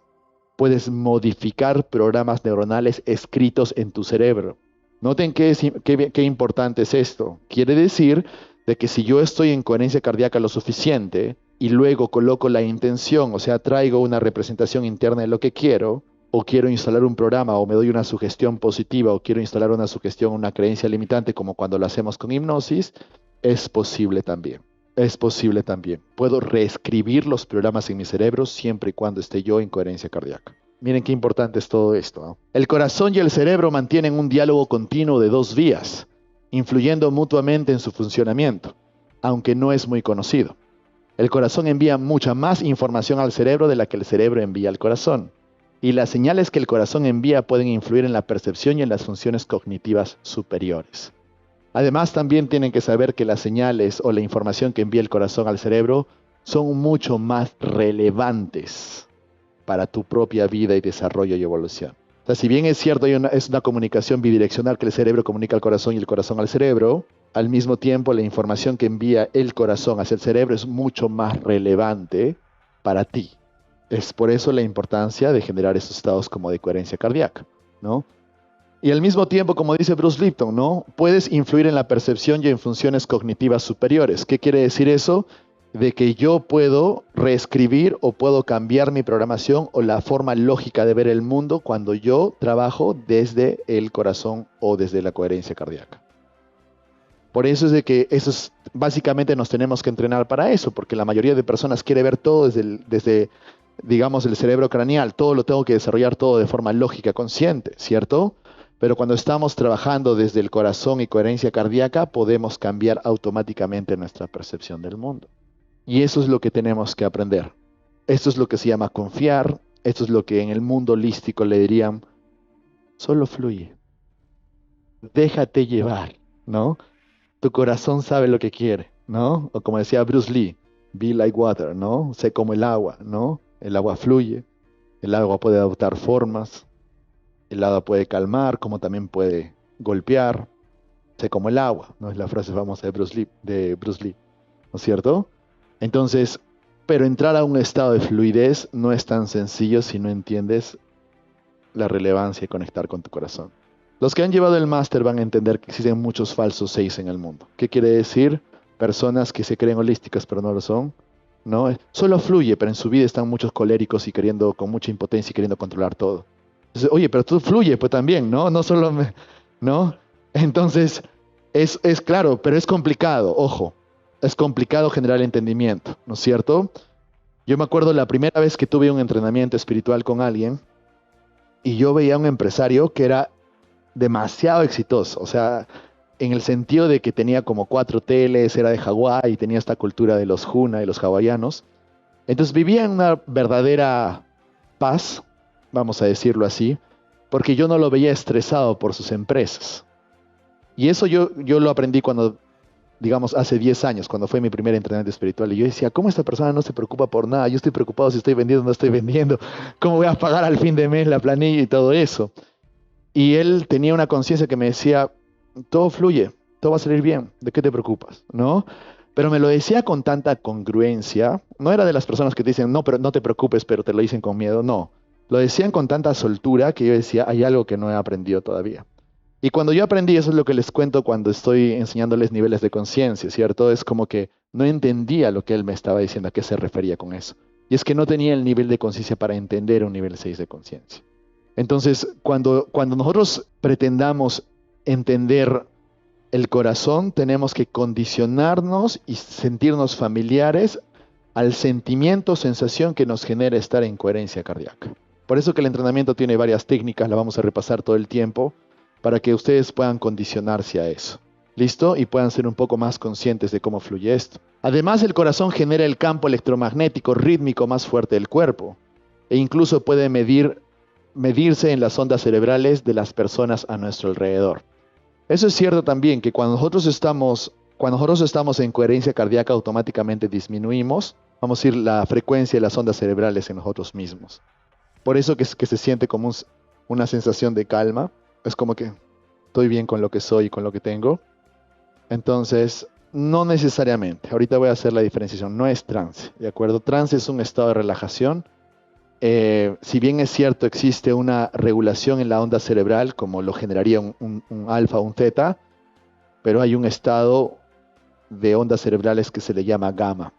Puedes modificar programas neuronales escritos en tu cerebro. Noten qué importante es esto. Quiere decir de que si yo estoy en coherencia cardíaca lo suficiente y luego coloco la intención, o sea, traigo una representación interna de lo que quiero, o quiero instalar un programa, o me doy una sugestión positiva, o quiero instalar una sugestión, una creencia limitante, como cuando lo hacemos con hipnosis, es posible también. Es posible también. Puedo reescribir los programas en mi cerebro siempre y cuando esté yo en coherencia cardíaca. Miren qué importante es todo esto, ¿no? El corazón y el cerebro mantienen un diálogo continuo de dos vías, influyendo mutuamente en su funcionamiento, aunque no es muy conocido. El corazón envía mucha más información al cerebro de la que el cerebro envía al corazón. Y las señales que el corazón envía pueden influir en la percepción y en las funciones cognitivas superiores. Además, también tienen que saber que las señales o la información que envía el corazón al cerebro son mucho más relevantes para tu propia vida y desarrollo y evolución. O sea, si bien es cierto, es una comunicación bidireccional que el cerebro comunica al corazón y el corazón al cerebro, al mismo tiempo la información que envía el corazón hacia el cerebro es mucho más relevante para ti. Es por eso la importancia de generar estos estados como de coherencia cardíaca, ¿no? Y al mismo tiempo, como dice Bruce Lipton, ¿no? Puedes influir en la percepción y en funciones cognitivas superiores. ¿Qué quiere decir eso? De que yo puedo reescribir o puedo cambiar mi programación o la forma lógica de ver el mundo cuando yo trabajo desde el corazón o desde la coherencia cardíaca. Por eso es de que básicamente nos tenemos que entrenar para eso, porque la mayoría de personas quiere ver todo desde digamos, el cerebro craneal, todo lo tengo que desarrollar todo de forma lógica, consciente, ¿cierto? Pero cuando estamos trabajando desde el corazón y coherencia cardíaca, podemos cambiar automáticamente nuestra percepción del mundo. Y eso es lo que tenemos que aprender. Esto es lo que se llama confiar, esto es lo que en el mundo holístico le dirían, solo fluye, déjate llevar, ¿no? Tu corazón sabe lo que quiere, ¿no? O como decía Bruce Lee, be like water, ¿no? Sé como el agua, ¿no? El agua fluye, el agua puede adoptar formas, el agua puede calmar, como también puede golpear, sé como el agua, ¿no? Es la frase famosa de Bruce Lee, ¿no es cierto? Entonces, pero entrar a un estado de fluidez no es tan sencillo si no entiendes la relevancia de conectar con tu corazón. Los que han llevado el máster van a entender que existen muchos falsos 6 en el mundo. ¿Qué quiere decir? Personas que se creen holísticas pero no lo son. ¿No? Solo fluye, pero en su vida están muchos coléricos y queriendo, con mucha impotencia y queriendo controlar todo. Entonces, oye, pero tú fluye, pues también, ¿no? No solo ¿no? Entonces, es claro, pero es complicado, ojo. Es complicado generar entendimiento, ¿no es cierto? Yo me acuerdo la primera vez que tuve un entrenamiento espiritual con alguien y yo veía a un empresario que era demasiado exitoso, o sea, en el sentido de que tenía como 4 hoteles, era de Hawái y tenía esta cultura de los Huna y los hawaianos. Entonces vivía en una verdadera paz, vamos a decirlo así, porque yo no lo veía estresado por sus empresas. Y eso yo lo aprendí cuando, digamos, hace 10 años, cuando fue mi primer entrenamiento espiritual. Y yo decía, ¿cómo esta persona no se preocupa por nada? Yo estoy preocupado si estoy vendiendo o no estoy vendiendo. ¿Cómo voy a pagar al fin de mes la planilla y todo eso? Y él tenía una conciencia que me decía, todo fluye, todo va a salir bien, ¿de qué te preocupas? ¿No? Pero me lo decía con tanta congruencia, no era de las personas que te dicen, no, pero no te preocupes, pero te lo dicen con miedo, no. Lo decían con tanta soltura que yo decía, hay algo que no he aprendido todavía. Y cuando yo aprendí, eso es lo que les cuento cuando estoy enseñándoles niveles de conciencia, ¿cierto? Es como que no entendía lo que él me estaba diciendo, a qué se refería con eso. Y es que no tenía el nivel de conciencia para entender un nivel 6 de conciencia. Entonces, cuando nosotros pretendamos entender el corazón, tenemos que condicionarnos y sentirnos familiares al sentimiento o sensación que nos genera estar en coherencia cardíaca. Por eso que el entrenamiento tiene varias técnicas, la vamos a repasar todo el tiempo, para que ustedes puedan condicionarse a eso. ¿Listo? Y puedan ser un poco más conscientes de cómo fluye esto. Además, el corazón genera el campo electromagnético rítmico más fuerte del cuerpo e incluso puede medirse en las ondas cerebrales de las personas a nuestro alrededor. Eso es cierto también, que cuando nosotros estamos en coherencia cardíaca, automáticamente disminuimos, vamos a decir, la frecuencia de las ondas cerebrales en nosotros mismos. Por eso que se siente como una sensación de calma. Es como que estoy bien con lo que soy y con lo que tengo. Entonces, no necesariamente. Ahorita voy a hacer la diferenciación. No es trance, ¿de acuerdo? Trance es un estado de relajación. Si bien es cierto, existe una regulación en la onda cerebral, como lo generaría un alfa o un theta, pero hay un estado de ondas cerebrales que se le llama gamma.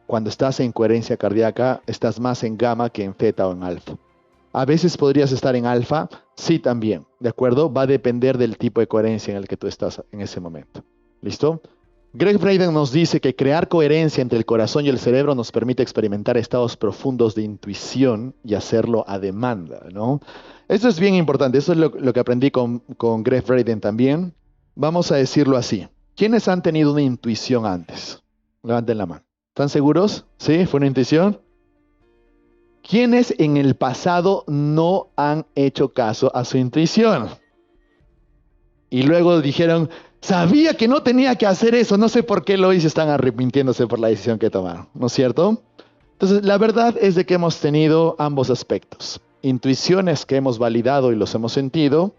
Cuando estás en coherencia cardíaca, estás más en gamma que en theta o en alfa. A veces podrías estar en alfa, sí también, ¿de acuerdo? Va a depender del tipo de coherencia en el que tú estás en ese momento. ¿Listo? Greg Braden nos dice que crear coherencia entre el corazón y el cerebro nos permite experimentar estados profundos de intuición y hacerlo a demanda, ¿no? Esto es bien importante, eso es lo que aprendí con Greg Braden también. Vamos a decirlo así. ¿Quiénes han tenido una intuición antes? Levanten la mano. ¿Están seguros? ¿Sí? ¿Fue una intuición? ¿Quiénes en el pasado no han hecho caso a su intuición? Y luego dijeron, sabía que no tenía que hacer eso, no sé por qué lo hice, están arrepintiéndose por la decisión que tomaron, ¿no es cierto? Entonces, la verdad es de que hemos tenido ambos aspectos. Intuiciones que hemos validado y los hemos sentido,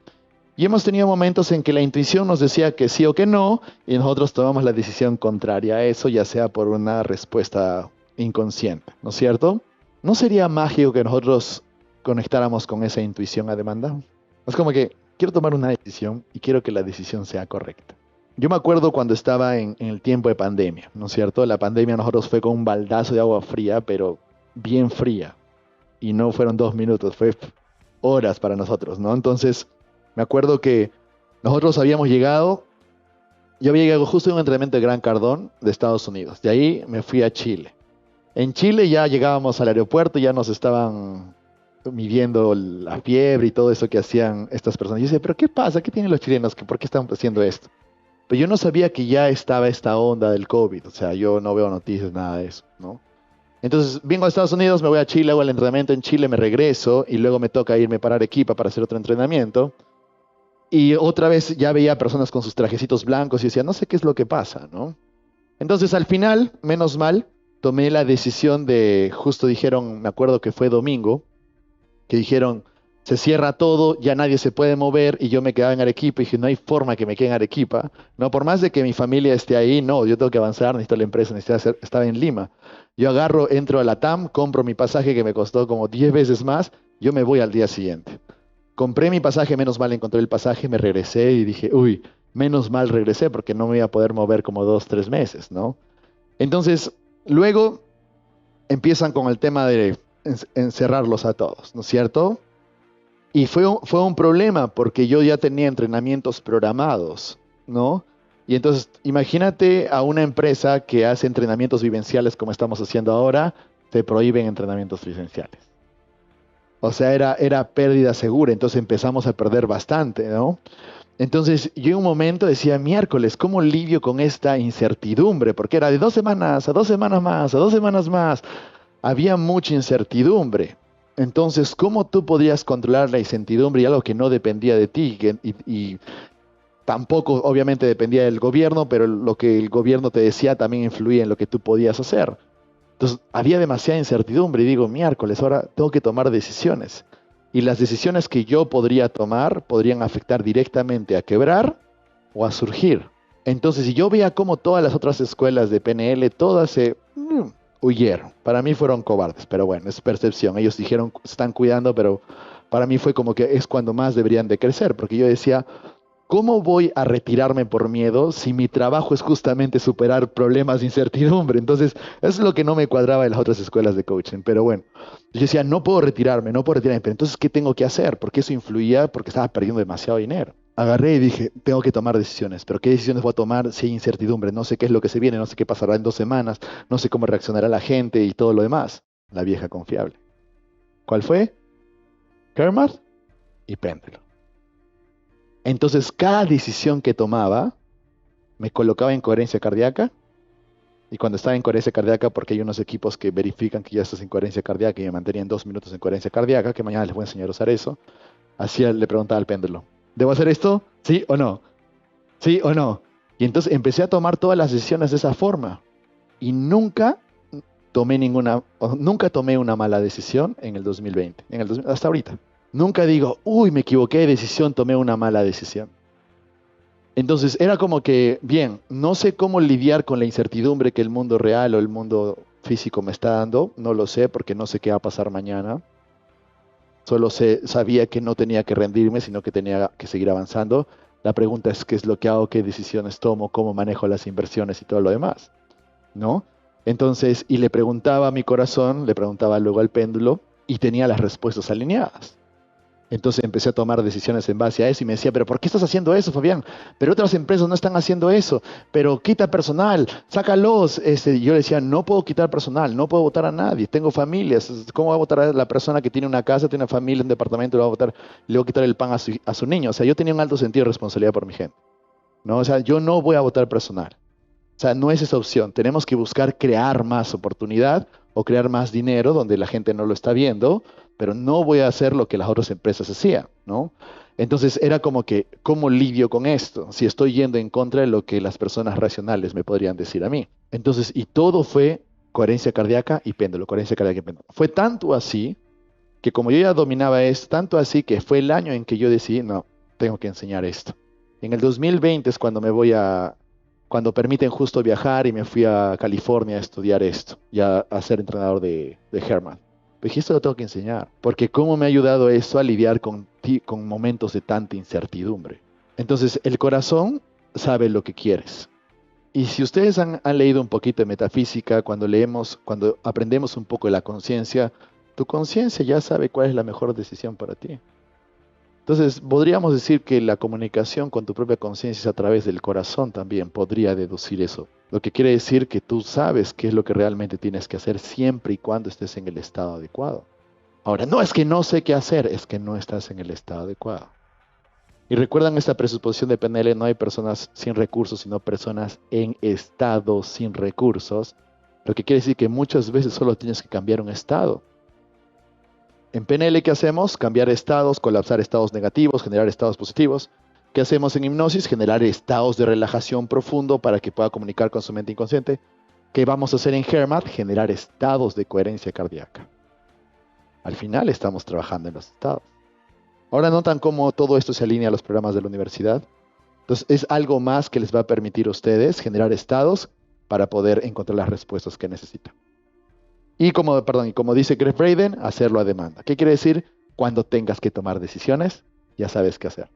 y hemos tenido momentos en que la intuición nos decía que sí o que no, y nosotros tomamos la decisión contraria a eso, ya sea por una respuesta inconsciente, ¿no es cierto? ¿No sería mágico que nosotros conectáramos con esa intuición a demanda? Es como que quiero tomar una decisión y quiero que la decisión sea correcta. Yo me acuerdo cuando estaba en el tiempo de pandemia, ¿no es cierto? La pandemia a nosotros fue con un baldazo de agua fría, pero bien fría. Y no fueron 2 minutos, fue horas para nosotros, ¿no? Entonces, me acuerdo que nosotros habíamos llegado, yo había llegado justo en un entrenamiento de Gran Cardón de Estados Unidos. De ahí me fui a Chile. En Chile ya llegábamos al aeropuerto, ya nos estaban midiendo la fiebre y todo eso que hacían estas personas. Y yo decía, pero ¿qué pasa? ¿Qué tienen los chilenos? ¿Por qué están haciendo esto? Pero yo no sabía que ya estaba esta onda del COVID. O sea, yo no veo noticias, nada de eso, ¿no? Entonces, vengo a Estados Unidos, me voy a Chile, hago el entrenamiento en Chile, me regreso y luego me toca irme para Arequipa para hacer otro entrenamiento. Y otra vez ya veía personas con sus trajecitos blancos y decía, no sé qué es lo que pasa, ¿no? Entonces, al final, menos mal, tomé la decisión de, justo dijeron, me acuerdo que fue domingo, que dijeron, se cierra todo, ya nadie se puede mover, y yo me quedaba en Arequipa y dije, no hay forma que me quede en Arequipa, no, por más de que mi familia esté ahí, no, yo tengo que avanzar, necesito la empresa, necesito hacer, estaba en Lima. Yo agarro, entro a la TAM, compro mi pasaje que me costó como 10 veces más, yo me voy al día siguiente. Compré mi pasaje, menos mal encontré el pasaje, me regresé y dije, uy, menos mal regresé porque no me iba a poder mover como 2, 3 meses, ¿no? Entonces, luego empiezan con el tema de encerrarlos a todos, ¿no es cierto? Y fue un problema porque yo ya tenía entrenamientos programados, ¿no? Y entonces, imagínate a una empresa que hace entrenamientos vivenciales como estamos haciendo ahora, te prohíben entrenamientos vivenciales. O sea, era pérdida segura, entonces empezamos a perder bastante, ¿no? Entonces, yo en un momento decía, miércoles, ¿cómo lidio con esta incertidumbre? Porque era de 2 semanas, a 2 semanas más, a 2 semanas más. Había mucha incertidumbre. Entonces, ¿cómo tú podrías controlar la incertidumbre y algo que no dependía de ti? Y tampoco, obviamente, dependía del gobierno, pero lo que el gobierno te decía también influía en lo que tú podías hacer. Entonces, había demasiada incertidumbre y digo, miércoles, ahora tengo que tomar decisiones. Y las decisiones que yo podría tomar podrían afectar directamente a quebrar o a surgir. Entonces, si yo veía cómo todas las otras escuelas de PNL, todas se huyeron. Para mí fueron cobardes, pero bueno, es percepción. Ellos dijeron, se están cuidando, pero para mí fue como que es cuando más deberían de crecer, porque yo decía, ¿cómo voy a retirarme por miedo si mi trabajo es justamente superar problemas de incertidumbre? Entonces, eso es lo que no me cuadraba en las otras escuelas de coaching. Pero bueno, yo decía, no puedo retirarme, no puedo retirarme. Pero entonces, ¿qué tengo que hacer? Porque eso influía, porque estaba perdiendo demasiado dinero. Agarré y dije, tengo que tomar decisiones, pero ¿qué decisiones voy a tomar si hay incertidumbre? No sé qué es lo que se viene, no sé qué pasará en 2 semanas, no sé cómo reaccionará la gente y todo lo demás. La vieja confiable. ¿Cuál fue? Kermit y Péndulo. Entonces, cada decisión que tomaba me colocaba en coherencia cardíaca. Y cuando estaba en coherencia cardíaca, porque hay unos equipos que verifican que ya estás en coherencia cardíaca y me mantenían 2 minutos en coherencia cardíaca, que mañana les voy a enseñar a usar eso, así le preguntaba al péndulo, ¿debo hacer esto? ¿Sí o no? ¿Sí o no? Y entonces empecé a tomar todas las decisiones de esa forma. Y nunca tomé una mala decisión en el 2020, hasta ahorita. Nunca digo, uy, me equivoqué de decisión, tomé una mala decisión. Entonces era como que, bien, no sé cómo lidiar con la incertidumbre que el mundo real o el mundo físico me está dando, no lo sé porque no sé qué va a pasar mañana. Sabía que no tenía que rendirme, sino que tenía que seguir avanzando. La pregunta es qué es lo que hago, qué decisiones tomo, cómo manejo las inversiones y todo lo demás, ¿no? Entonces, y le preguntaba a mi corazón, le preguntaba luego al péndulo y tenía las respuestas alineadas. Entonces empecé a tomar decisiones en base a eso y me decía, pero ¿por qué estás haciendo eso, Fabián? Pero otras empresas no están haciendo eso, pero quita personal, sácalos. Yo le decía, no puedo quitar personal, no puedo votar a nadie, tengo familias, ¿cómo va a votar a la persona que tiene una casa, tiene una familia, un departamento, le voy a quitar el pan a su niño? O sea, yo tenía un alto sentido de responsabilidad por mi gente, ¿no? O sea, yo no voy a votar personal. O sea, no es esa opción. Tenemos que buscar crear más oportunidad o crear más dinero donde la gente no lo está viendo, pero no voy a hacer lo que las otras empresas hacían, ¿no? Entonces era como que, ¿cómo lidio con esto? Si estoy yendo en contra de lo que las personas racionales me podrían decir a mí. Entonces, y todo fue coherencia cardíaca y péndulo, coherencia cardíaca y péndulo. Fue tanto así que como yo ya dominaba esto, tanto así que fue el año en que yo decidí, no, tengo que enseñar esto. En el 2020 es cuando cuando permiten justo viajar y me fui a California a estudiar esto, ya a ser entrenador de Herman. Pero dije, esto lo tengo que enseñar, porque cómo me ha ayudado eso a lidiar con momentos de tanta incertidumbre. Entonces, el corazón sabe lo que quieres. Y si ustedes han leído un poquito de metafísica, cuando aprendemos un poco de la conciencia, tu conciencia ya sabe cuál es la mejor decisión para ti. Entonces, podríamos decir que la comunicación con tu propia conciencia es a través del corazón también, podría deducir eso. Lo que quiere decir que tú sabes qué es lo que realmente tienes que hacer siempre y cuando estés en el estado adecuado. Ahora, no es que no sé qué hacer, es que no estás en el estado adecuado. Y recuerdan esta presuposición de PNL, no hay personas sin recursos, sino personas en estado sin recursos, lo que quiere decir que muchas veces solo tienes que cambiar un estado. En PNL, ¿qué hacemos? Cambiar estados, colapsar estados negativos, generar estados positivos. ¿Qué hacemos en hipnosis? Generar estados de relajación profundo para que pueda comunicar con su mente inconsciente. ¿Qué vamos a hacer en HERMAT? Generar estados de coherencia cardíaca. Al final estamos trabajando en los estados. Ahora notan cómo todo esto se alinea a los programas de la universidad. Entonces es algo más que les va a permitir a ustedes generar estados para poder encontrar las respuestas que necesitan. Y como dice Greg Braden, hacerlo a demanda. ¿Qué quiere decir? Cuando tengas que tomar decisiones, ya sabes qué hacer.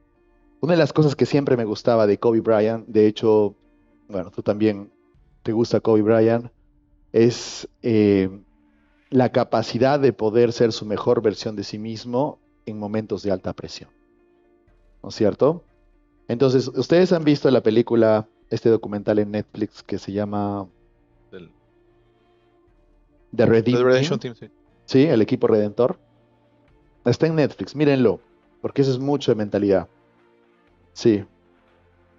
Una de las cosas que siempre me gustaba de Kobe Bryant, de hecho, bueno, tú también te gusta Kobe Bryant, es la capacidad de poder ser su mejor versión de sí mismo en momentos de alta presión. ¿No es cierto? Entonces, ustedes han visto la película, este documental en Netflix que se llama Del The Red Redemption Team, Team, sí. ¿sí? El equipo redentor. Está en Netflix, mírenlo, porque eso es mucho de mentalidad. Sí.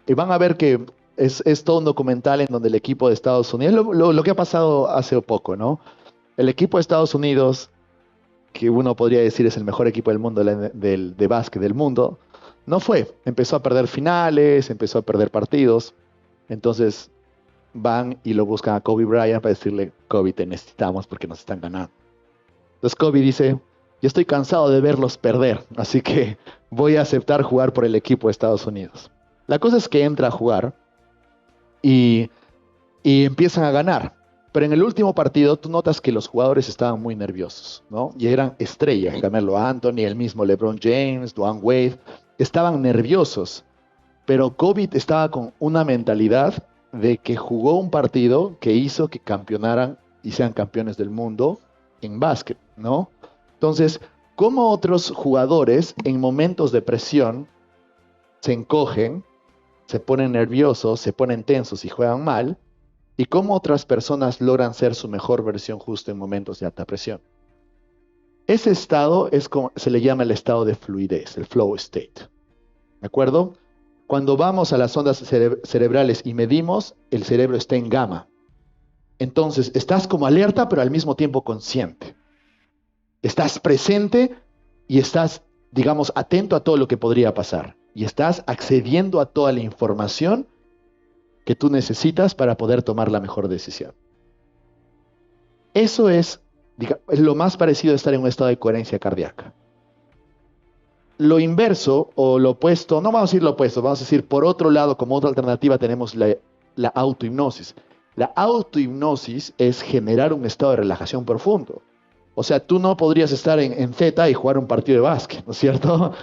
Y van a ver que es todo un documental en donde el equipo de Estados Unidos, lo que ha pasado hace poco, ¿no? El equipo de Estados Unidos, que uno podría decir es el mejor equipo del mundo de básquet del mundo, no fue. Empezó a perder finales, empezó a perder partidos. Entonces van y lo buscan a Kobe Bryant para decirle, Kobe, te necesitamos porque nos están ganando. Entonces Kobe dice, yo estoy cansado de verlos perder, así que voy a aceptar jugar por el equipo de Estados Unidos. La cosa es que entra a jugar y, y empiezan a ganar. Pero en el último partido tú notas que los jugadores estaban muy nerviosos, ¿no? Y eran estrellas, Carmelo Anthony, el mismo LeBron James, Dwayne Wade, estaban nerviosos. Pero Kobe estaba con una mentalidad de que jugó un partido que hizo que campeonaran y sean campeones del mundo en básquet, ¿no? Entonces, ¿cómo otros jugadores en momentos de presión se encogen, se ponen nerviosos, se ponen tensos y juegan mal? ¿Y cómo otras personas logran ser su mejor versión justo en momentos de alta presión? Ese estado se le llama el estado de fluidez, el flow state. ¿De acuerdo? Cuando vamos a las ondas cerebrales y medimos, el cerebro está en gamma. Entonces, estás como alerta, pero al mismo tiempo consciente. Estás presente y estás, digamos, atento a todo lo que podría pasar. Y estás accediendo a toda la información que tú necesitas para poder tomar la mejor decisión. Eso es lo más parecido a estar en un estado de coherencia cardíaca. Lo inverso o lo opuesto, no vamos a decir lo opuesto, vamos a decir por otro lado, como otra alternativa tenemos la autohipnosis. La autohipnosis es generar un estado de relajación profundo. O sea, tú no podrías estar en Z y jugar un partido de básquet, ¿no es cierto?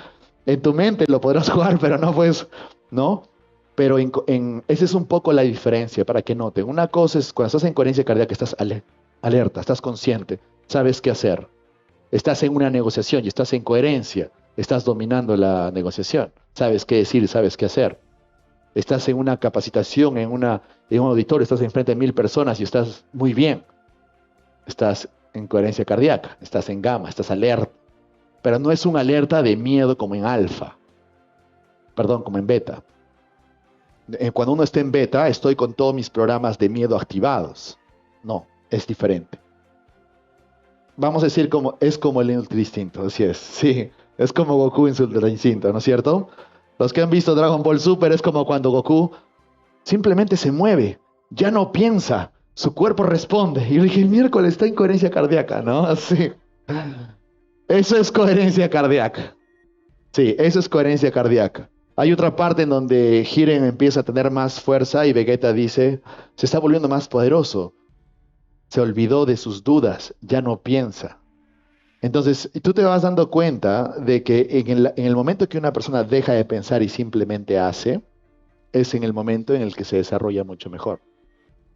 En tu mente lo podrás jugar, pero no puedes, ¿no? Pero esa es un poco la diferencia para que noten. Una cosa es cuando estás en coherencia cardíaca, estás alerta, estás consciente, sabes qué hacer. Estás en una negociación y estás en coherencia, estás dominando la negociación, sabes qué decir, sabes qué hacer. Estás en una capacitación, en un auditorio, estás enfrente de 1000 personas y estás muy bien. Estás en coherencia cardíaca, estás en gamma, estás alerta. Pero no es un alerta de miedo como en alfa, perdón, como en beta. Cuando uno está en beta, estoy con todos mis programas de miedo activados. No, es diferente. Vamos a decir es como el Ultra Instinto, así es. Sí, es como Goku en su Ultra Instinto, ¿no es cierto? Los que han visto Dragon Ball Super es como cuando Goku simplemente se mueve, ya no piensa, su cuerpo responde. Y yo dije, miércoles está en coherencia cardíaca, ¿no? Así. Eso es coherencia cardíaca. Sí, eso es coherencia cardíaca. Hay otra parte en donde Jiren empieza a tener más fuerza y Vegeta dice, se está volviendo más poderoso. Se olvidó de sus dudas, ya no piensa. Entonces, tú te vas dando cuenta de que en el momento que una persona deja de pensar y simplemente hace, es en el momento en el que se desarrolla mucho mejor.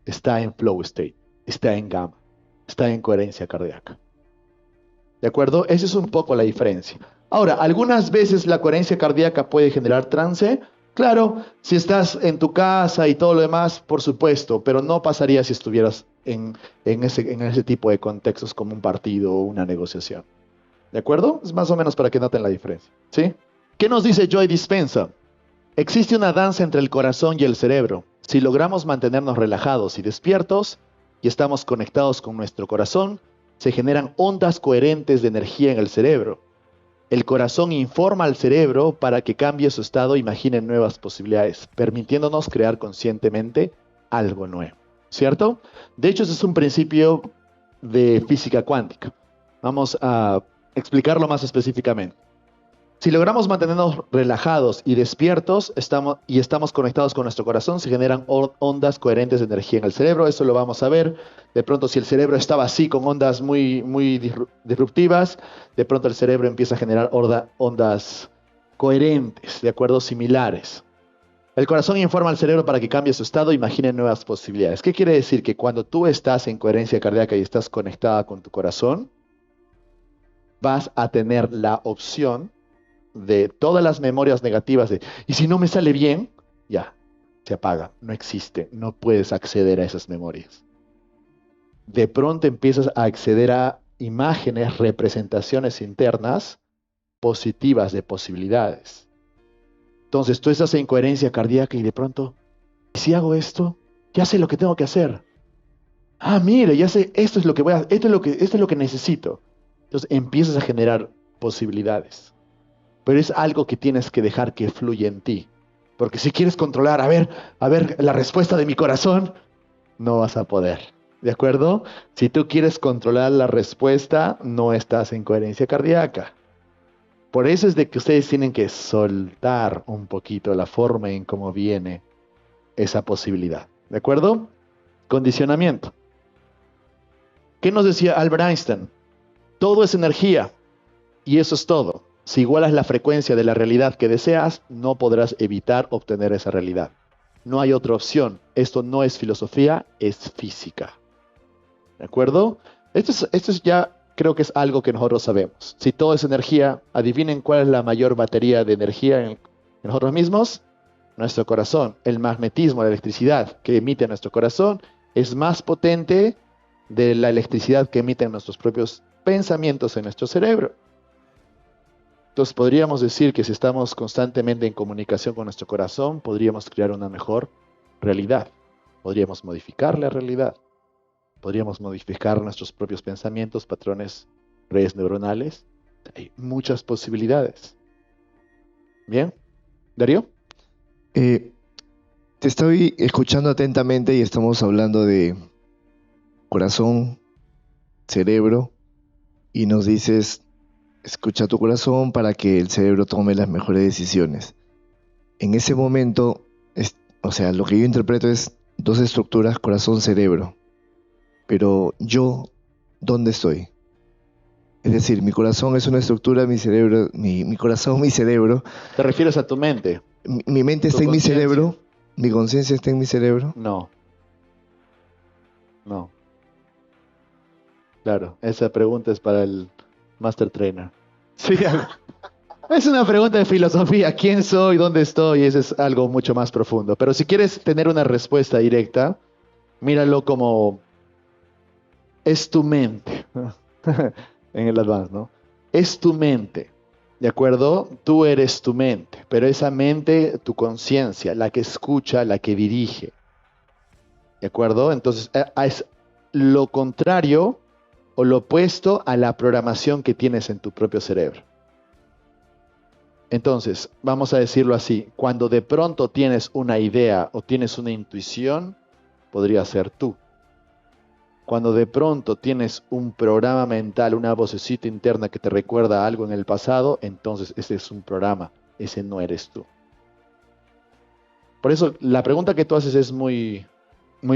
Está en flow state, está en gamma, está en coherencia cardíaca. ¿De acuerdo? Esa es un poco la diferencia. Ahora, algunas veces la coherencia cardíaca puede generar trance. Claro, si estás en tu casa y todo lo demás, por supuesto, pero no pasaría si estuvieras en ese tipo de contextos como un partido o una negociación. ¿De acuerdo? Es más o menos para que noten la diferencia. ¿Sí? ¿Qué nos dice Joy Dispenza? Existe una danza entre el corazón y el cerebro. Si logramos mantenernos relajados y despiertos y estamos conectados con nuestro corazón, se generan ondas coherentes de energía en el cerebro. El corazón informa al cerebro para que cambie su estado e imagine nuevas posibilidades, permitiéndonos crear conscientemente algo nuevo. ¿Cierto? De hecho, ese es un principio de física cuántica. Vamos a explicarlo más específicamente. Si logramos mantenernos relajados y despiertos estamos conectados con nuestro corazón, se generan ondas coherentes de energía en el cerebro. Eso lo vamos a ver. De pronto, si el cerebro estaba así con ondas muy disruptivas, de pronto el cerebro empieza a generar ondas coherentes, de acuerdo, similares. El corazón informa al cerebro para que cambie su estado e imagine nuevas posibilidades. ¿Qué quiere decir? Que cuando tú estás en coherencia cardíaca y estás conectada con tu corazón, vas a tener la opción de todas las memorias negativas y si no me sale bien, ya, se apaga, no existe, no puedes acceder a esas memorias. De pronto empiezas a acceder a imágenes, representaciones internas positivas de posibilidades. Entonces tú estás en coherencia cardíaca y de pronto, si hago esto, ya sé lo que tengo que hacer. Ah, mire, ya sé, esto es lo que voy a, esto es lo que necesito. Entonces empiezas a generar posibilidades. Pero es algo que tienes que dejar que fluya en ti. Porque si quieres controlar, a ver, la respuesta de mi corazón, no vas a poder. ¿De acuerdo? Si tú quieres controlar la respuesta, no estás en coherencia cardíaca. Por eso es de que ustedes tienen que soltar un poquito la forma en cómo viene esa posibilidad. ¿De acuerdo? Condicionamiento. ¿Qué nos decía Albert Einstein? Todo es energía y eso es todo. Si igualas la frecuencia de la realidad que deseas, no podrás evitar obtener esa realidad. No hay otra opción. Esto no es filosofía, es física. ¿De acuerdo? Esto es ya, creo que es algo que nosotros sabemos. Si todo es energía, adivinen cuál es la mayor batería de energía en nosotros mismos. Nuestro corazón. El magnetismo, la electricidad que emite nuestro corazón es más potente de la electricidad que emiten nuestros propios pensamientos en nuestro cerebro. Entonces podríamos decir que si estamos constantemente en comunicación con nuestro corazón, podríamos crear una mejor realidad. Podríamos modificar la realidad. Podríamos modificar nuestros propios pensamientos, patrones, redes neuronales. Hay muchas posibilidades. ¿Bien? ¿Darío? Te estoy escuchando atentamente y estamos hablando de corazón, cerebro, y nos dices, escucha tu corazón para que el cerebro tome las mejores decisiones. En ese momento, o sea, lo que yo interpreto es dos estructuras, corazón-cerebro. Pero yo, ¿dónde estoy? Es decir, mi corazón es una estructura, mi cerebro, mi corazón, mi cerebro. ¿Te refieres a tu mente? Mi mente está en mi cerebro, mi conciencia está en mi cerebro. No. No. Claro, esa pregunta es para el Master Trainer. Sí, es una pregunta de filosofía. ¿Quién soy? ¿Dónde estoy? Ese es algo mucho más profundo. Pero si quieres tener una respuesta directa, míralo como es tu mente. En el Advance, ¿no? Es tu mente. ¿De acuerdo? Tú eres tu mente. Pero esa mente, tu conciencia, la que escucha, la que dirige. ¿De acuerdo? Entonces, es lo contrario o lo opuesto a la programación que tienes en tu propio cerebro. Entonces, vamos a decirlo así, cuando de pronto tienes una idea o tienes una intuición, podría ser tú. Cuando de pronto tienes un programa mental, una vocecita interna que te recuerda algo en el pasado, entonces ese es un programa, ese no eres tú. Por eso la pregunta que tú haces es muy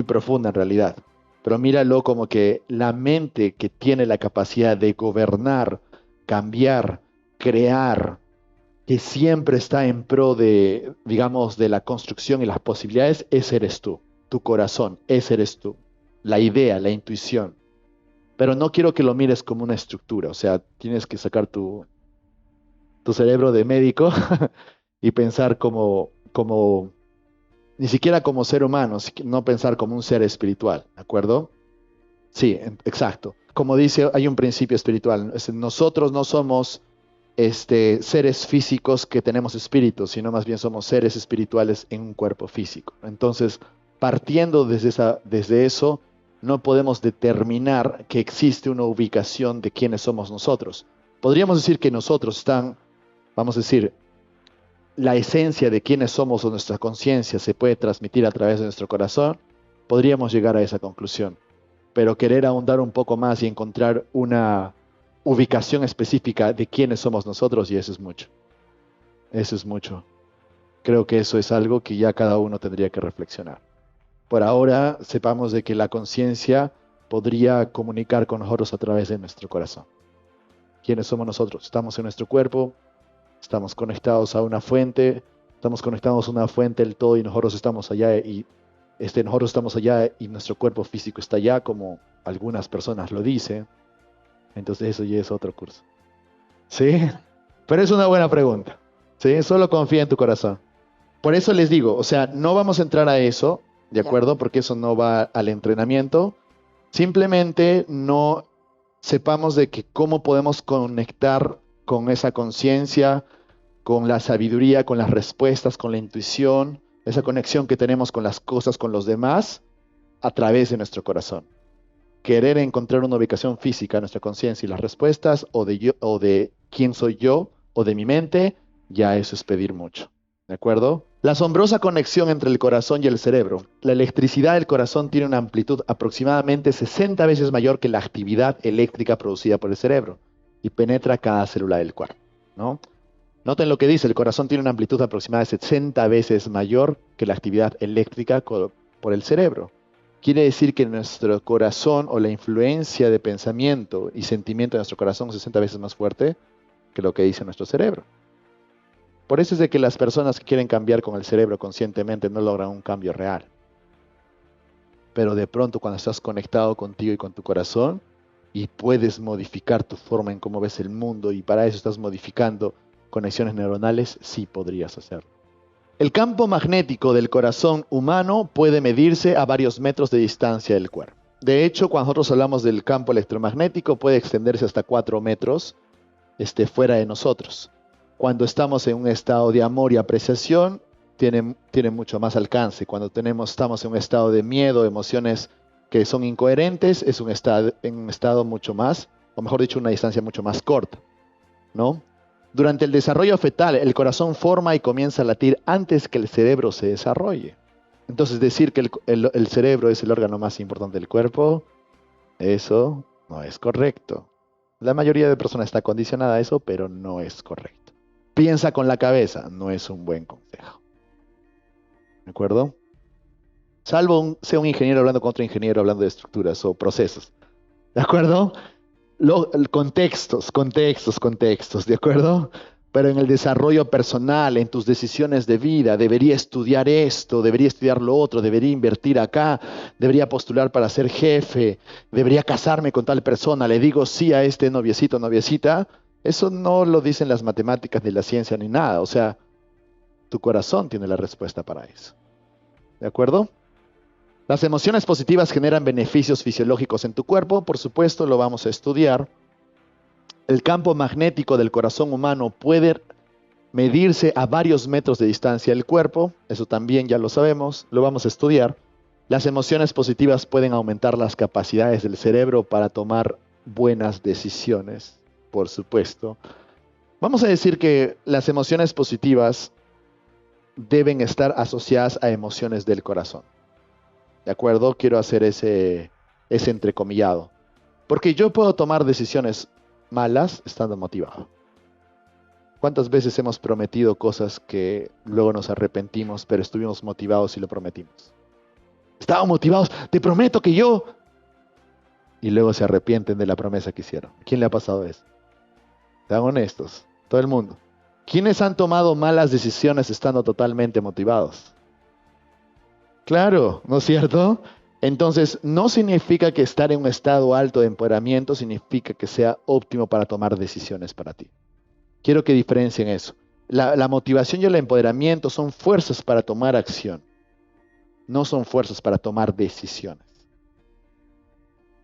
profunda en realidad. Pero míralo como que la mente que tiene la capacidad de gobernar, cambiar, crear, que siempre está en pro de, digamos, de la construcción y las posibilidades, ese eres tú. Tu corazón, ese eres tú. La idea, la intuición. Pero no quiero que lo mires como una estructura. O sea, tienes que sacar tu tu cerebro de médico y pensar ni siquiera como ser humano, no pensar como un ser espiritual, ¿de acuerdo? Sí, exacto. Como dice, hay un principio espiritual. Nosotros no somos seres físicos que tenemos espíritu, sino más bien somos seres espirituales en un cuerpo físico. Entonces, partiendo desde eso, no podemos determinar que existe una ubicación de quiénes somos nosotros. Podríamos decir que nosotros vamos a decir, la esencia de quiénes somos o nuestra conciencia se puede transmitir a través de nuestro corazón. Podríamos llegar a esa conclusión. Pero querer ahondar un poco más y encontrar una ubicación específica de quiénes somos nosotros, y eso es mucho. Eso es mucho. Creo que eso es algo que ya cada uno tendría que reflexionar. Por ahora, sepamos de que la conciencia podría comunicar con nosotros a través de nuestro corazón. ¿Quiénes somos nosotros? Estamos en nuestro cuerpo, estamos conectados a una fuente, estamos conectados a una fuente del todo y nosotros estamos allá nosotros estamos allá y nuestro cuerpo físico está allá, como algunas personas lo dicen. Entonces eso ya es otro curso. ¿Sí? Pero es una buena pregunta. ¿Sí? Solo confía en tu corazón. Por eso les digo, o sea, no vamos a entrar a eso, ¿de acuerdo? Porque eso no va al entrenamiento. Simplemente no sepamos de que cómo podemos conectar con esa conciencia, con la sabiduría, con las respuestas, con la intuición, esa conexión que tenemos con las cosas, con los demás, a través de nuestro corazón. Querer encontrar una ubicación física en nuestra conciencia y las respuestas, o de quién soy yo, o de mi mente, ya eso es pedir mucho. ¿De acuerdo? La asombrosa conexión entre el corazón y el cerebro. La electricidad del corazón tiene una amplitud aproximadamente 60 veces mayor que la actividad eléctrica producida por el cerebro y penetra cada célula del cuerpo, ¿no? Noten lo que dice, el corazón tiene una amplitud aproximada de 60 veces mayor que la actividad eléctrica por el cerebro. Quiere decir que nuestro corazón o la influencia de pensamiento y sentimiento de nuestro corazón es 60 veces más fuerte que lo que dice nuestro cerebro. Por eso es de que las personas que quieren cambiar con el cerebro conscientemente no logran un cambio real. Pero de pronto cuando estás conectado contigo y con tu corazón y puedes modificar tu forma en cómo ves el mundo y para eso estás modificando conexiones neuronales, sí podrías hacerlo. El campo magnético del corazón humano puede medirse a varios metros de distancia del cuerpo. De hecho, cuando nosotros hablamos del campo electromagnético, puede extenderse hasta 4 metros fuera de nosotros. Cuando estamos en un estado de amor y apreciación, tiene mucho más alcance. Cuando estamos en un estado de miedo, emociones que son incoherentes, es en un estado mucho más, o mejor dicho, una distancia mucho más corta, ¿no? Durante el desarrollo fetal, el corazón forma y comienza a latir antes que el cerebro se desarrolle. Entonces, decir que el cerebro es el órgano más importante del cuerpo, eso no es correcto. La mayoría de personas está condicionada a eso, pero no es correcto. Piensa con la cabeza, no es un buen consejo. ¿De acuerdo? Salvo sea un ingeniero hablando con otro ingeniero hablando de estructuras o procesos. ¿De acuerdo? Contextos, ¿de acuerdo? Pero en el desarrollo personal, en tus decisiones de vida, debería estudiar esto, debería estudiar lo otro, debería invertir acá, debería postular para ser jefe, debería casarme con tal persona, le digo sí a este noviecito o noviecita. Eso no lo dicen las matemáticas ni la ciencia ni nada. O sea, tu corazón tiene la respuesta para eso. ¿De acuerdo? Las emociones positivas generan beneficios fisiológicos en tu cuerpo, por supuesto, lo vamos a estudiar. El campo magnético del corazón humano puede medirse a varios metros de distancia del cuerpo, eso también ya lo sabemos, lo vamos a estudiar. Las emociones positivas pueden aumentar las capacidades del cerebro para tomar buenas decisiones, por supuesto. Vamos a decir que las emociones positivas deben estar asociadas a emociones del corazón. ¿De acuerdo? Quiero hacer ese entrecomillado. Porque yo puedo tomar decisiones malas estando motivado. ¿Cuántas veces hemos prometido cosas que luego nos arrepentimos, pero estuvimos motivados y lo prometimos? Estaban motivados, te prometo que yo... Y luego se arrepienten de la promesa que hicieron. ¿Quién le ha pasado eso? Sean honestos, todo el mundo. ¿Quiénes han tomado malas decisiones estando totalmente motivados? Claro, ¿no es cierto? Entonces, no significa que estar en un estado alto de empoderamiento significa que sea óptimo para tomar decisiones para ti. Quiero que diferencien eso. La motivación y el empoderamiento son fuerzas para tomar acción, no son fuerzas para tomar decisiones.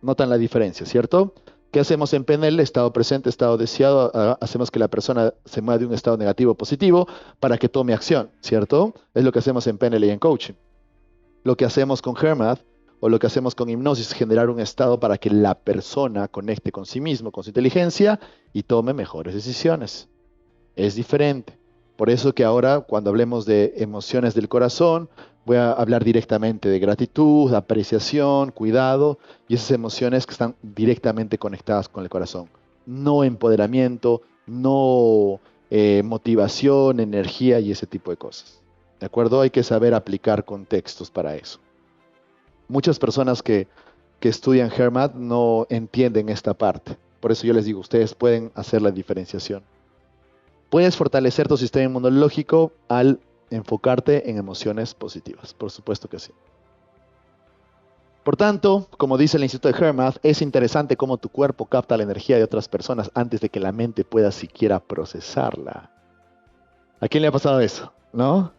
Notan la diferencia, ¿cierto? ¿Qué hacemos en PNL? Estado presente, estado deseado. Hacemos que la persona se mueva de un estado negativo a positivo para que tome acción, ¿cierto? Es lo que hacemos en PNL y en coaching. Lo que hacemos con HERMAT o lo que hacemos con hipnosis es generar un estado para que la persona conecte con sí mismo, con su inteligencia y tome mejores decisiones. Es diferente. Por eso que ahora, cuando hablemos de emociones del corazón, voy a hablar directamente de gratitud, apreciación, cuidado y esas emociones que están directamente conectadas con el corazón. No empoderamiento, no motivación, energía y ese tipo de cosas. ¿De acuerdo? Hay que saber aplicar contextos para eso. Muchas personas que estudian HERMAT no entienden esta parte. Por eso yo les digo, ustedes pueden hacer la diferenciación. Puedes fortalecer tu sistema inmunológico al enfocarte en emociones positivas. Por supuesto que sí. Por tanto, como dice el Instituto de HERMAT, es interesante cómo tu cuerpo capta la energía de otras personas antes de que la mente pueda siquiera procesarla. ¿A quién le ha pasado eso? ¿No?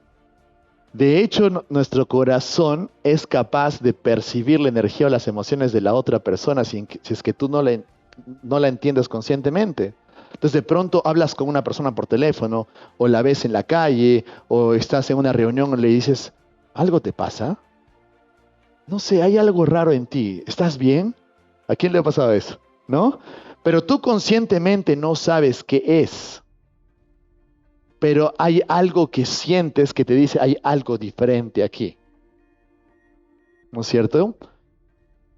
De hecho, nuestro corazón es capaz de percibir la energía o las emociones de la otra persona si es que tú no la entiendes conscientemente. Entonces de pronto hablas con una persona por teléfono, o la ves en la calle, o estás en una reunión y le dices, ¿algo te pasa? No sé, hay algo raro en ti. ¿Estás bien? ¿A quién le ha pasado eso? ¿No? Pero tú conscientemente no sabes qué es. Pero hay algo que sientes que te dice, hay algo diferente aquí. ¿No es cierto?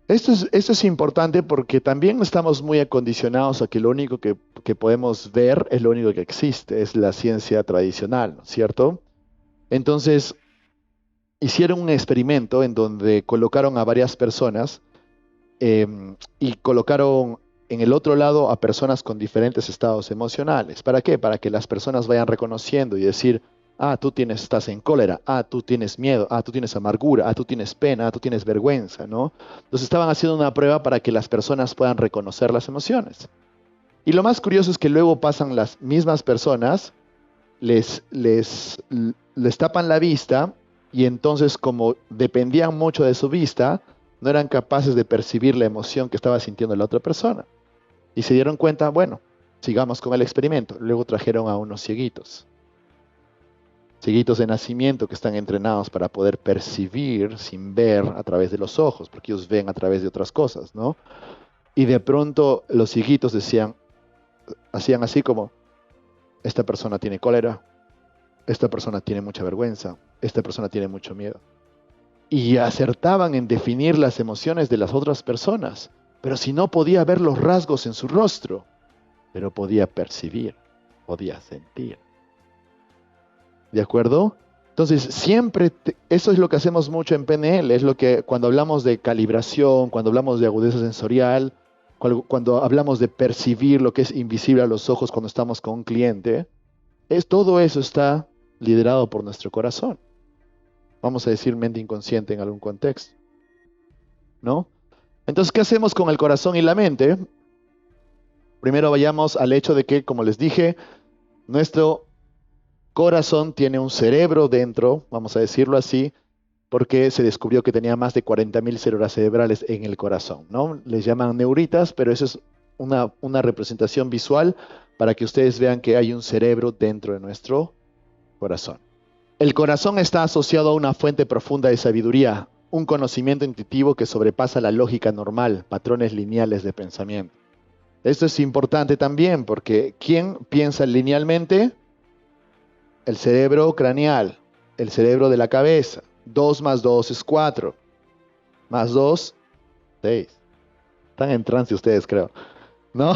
Esto es importante porque también estamos muy acondicionados a que lo único que podemos ver es lo único que existe, es la ciencia tradicional, ¿no es cierto? Entonces, hicieron un experimento en donde colocaron a varias personas y colocaron en el otro lado a personas con diferentes estados emocionales. ¿Para qué? Para que las personas vayan reconociendo y decir, ah, tú estás en cólera, ah, tú tienes miedo, ah, tú tienes amargura, ah, tú tienes pena, ah, tú tienes vergüenza, ¿no? Entonces estaban haciendo una prueba para que las personas puedan reconocer las emociones. Y lo más curioso es que luego pasan las mismas personas, les tapan la vista y entonces como dependían mucho de su vista, no eran capaces de percibir la emoción que estaba sintiendo la otra persona. Y se dieron cuenta, bueno, sigamos con el experimento. Luego trajeron a unos cieguitos de nacimiento que están entrenados para poder percibir sin ver a través de los ojos, porque ellos ven a través de otras cosas, ¿no? Y de pronto los cieguitos hacían así como, esta persona tiene cólera, esta persona tiene mucha vergüenza, esta persona tiene mucho miedo. Y acertaban en definir las emociones de las otras personas, pero si no podía ver los rasgos en su rostro, pero podía percibir, podía sentir. ¿De acuerdo? Entonces, siempre, eso es lo que hacemos mucho en PNL, es lo que cuando hablamos de calibración, cuando hablamos de agudeza sensorial, cuando hablamos de percibir lo que es invisible a los ojos cuando estamos con un cliente, todo eso está liderado por nuestro corazón. Vamos a decir mente inconsciente en algún contexto, ¿no? Entonces, ¿qué hacemos con el corazón y la mente? Primero vayamos al hecho de que, como les dije, nuestro corazón tiene un cerebro dentro, vamos a decirlo así, porque se descubrió que tenía más de 40.000 células cerebrales en el corazón, ¿no? Les llaman neuritas, pero eso es una representación visual para que ustedes vean que hay un cerebro dentro de nuestro corazón. El corazón está asociado a una fuente profunda de sabiduría, un conocimiento intuitivo que sobrepasa la lógica normal, patrones lineales de pensamiento. Esto es importante también porque ¿quién piensa linealmente? El cerebro craneal, el cerebro de la cabeza. 2 más 2 es 4. Más 2, 6. Están en trance ustedes, creo. ¿No?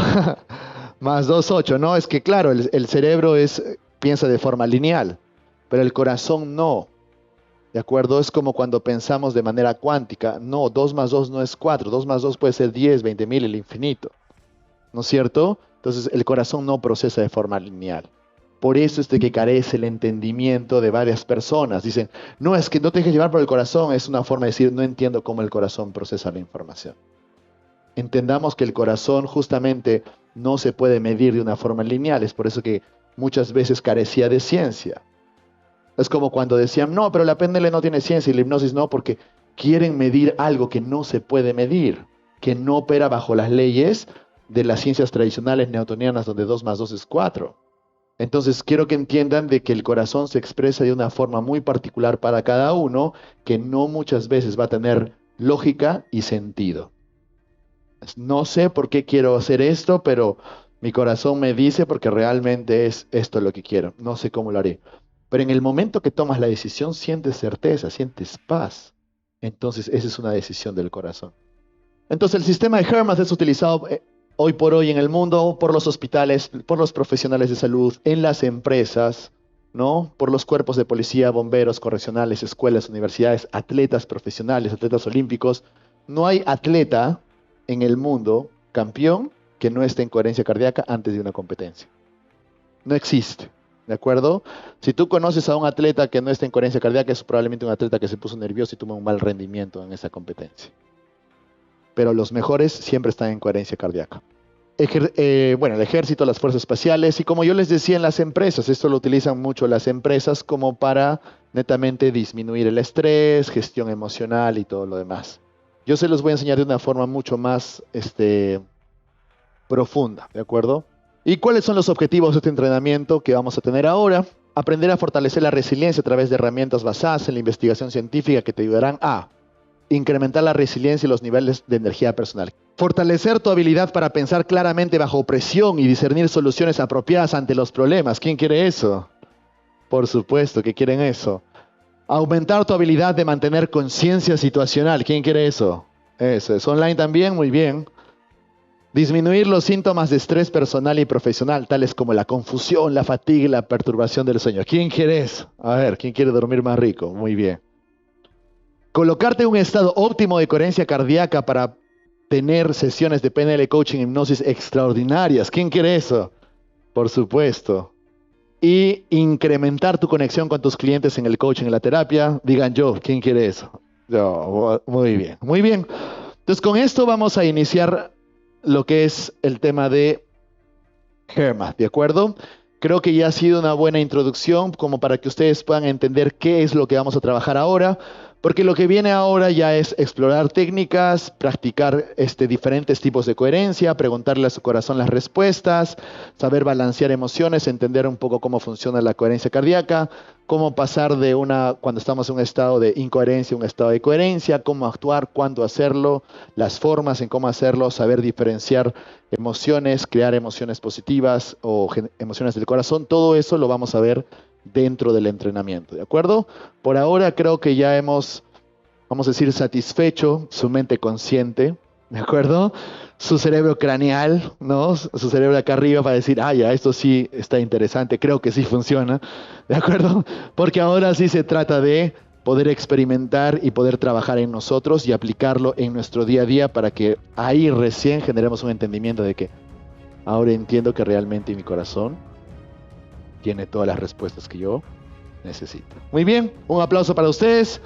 Más 2, 8. No, es que claro, el cerebro piensa de forma lineal, pero el corazón no. ¿De acuerdo? Es como cuando pensamos de manera cuántica. No, 2 más 2 no es 4. 2 más 2 puede ser 10, 20.000, el infinito. ¿No es cierto? Entonces el corazón no procesa de forma lineal. Por eso es de que carece el entendimiento de varias personas. Dicen, no, es que no te dejes llevar por el corazón. Es una forma de decir, no entiendo cómo el corazón procesa la información. Entendamos que el corazón justamente no se puede medir de una forma lineal. Es por eso que muchas veces carecía de ciencia. Es como cuando decían, no, pero la PNL no tiene ciencia y la hipnosis no, porque quieren medir algo que no se puede medir, que no opera bajo las leyes de las ciencias tradicionales newtonianas, donde 2 más 2 es 4. Entonces quiero que entiendan de que el corazón se expresa de una forma muy particular para cada uno, que no muchas veces va a tener lógica y sentido. No sé por qué quiero hacer esto, pero mi corazón me dice porque realmente es esto lo que quiero. No sé cómo lo haré. Pero en el momento que tomas la decisión, sientes certeza, sientes paz. Entonces esa es una decisión del corazón. Entonces el sistema de Hermas es utilizado hoy por hoy en el mundo por los hospitales, por los profesionales de salud, en las empresas, ¿no? Por los cuerpos de policía, bomberos, correccionales, escuelas, universidades, atletas profesionales, atletas olímpicos. No hay atleta en el mundo campeón que no esté en coherencia cardíaca antes de una competencia. No existe, ¿de acuerdo? Si tú conoces a un atleta que no esté en coherencia cardíaca, es probablemente un atleta que se puso nervioso y tuvo un mal rendimiento en esa competencia. Pero los mejores siempre están en coherencia cardíaca. Bueno, el ejército, las fuerzas espaciales y como yo les decía en las empresas, esto lo utilizan mucho las empresas como para netamente disminuir el estrés, gestión emocional y todo lo demás. Yo se los voy a enseñar de una forma mucho más profunda, ¿de acuerdo? ¿Y cuáles son los objetivos de este entrenamiento que vamos a tener ahora? Aprender a fortalecer la resiliencia a través de herramientas basadas en la investigación científica que te ayudarán a incrementar la resiliencia y los niveles de energía personal. Fortalecer tu habilidad para pensar claramente bajo presión y discernir soluciones apropiadas ante los problemas. ¿Quién quiere eso? Por supuesto que quieren eso. Aumentar tu habilidad de mantener conciencia situacional. ¿Quién quiere eso? Eso es online también, muy bien. Disminuir los síntomas de estrés personal y profesional, tales como la confusión, la fatiga y la perturbación del sueño. ¿Quién quiere eso? A ver, ¿quién quiere dormir más rico? Muy bien. Colocarte en un estado óptimo de coherencia cardíaca para tener sesiones de PNL coaching, hipnosis extraordinarias. ¿Quién quiere eso? Por supuesto. Y incrementar tu conexión con tus clientes en el coaching y la terapia. Digan yo, ¿quién quiere eso? Yo, muy bien, muy bien. Entonces con esto vamos a iniciar lo que es el tema de Hermas, ¿de acuerdo? Creo que ya ha sido una buena introducción como para que ustedes puedan entender qué es lo que vamos a trabajar ahora. Porque lo que viene ahora ya es explorar técnicas, practicar diferentes tipos de coherencia, preguntarle a su corazón las respuestas, saber balancear emociones, entender un poco cómo funciona la coherencia cardíaca, cómo pasar de cuando estamos en un estado de incoherencia a un estado de coherencia, cómo actuar, cuándo hacerlo, las formas en cómo hacerlo, saber diferenciar emociones, crear emociones positivas o emociones del corazón. Todo eso lo vamos a ver dentro del entrenamiento, ¿de acuerdo? Por ahora creo que ya hemos, vamos a decir, satisfecho su mente consciente, ¿de acuerdo? Su cerebro craneal, ¿no? Su cerebro acá arriba para decir, ah, ya, esto sí está interesante, creo que sí funciona, ¿de acuerdo? Porque ahora sí se trata de poder experimentar y poder trabajar en nosotros y aplicarlo en nuestro día a día para que ahí recién generemos un entendimiento de que ahora entiendo que realmente mi corazón tiene todas las respuestas que yo necesito. Muy bien, un aplauso para ustedes.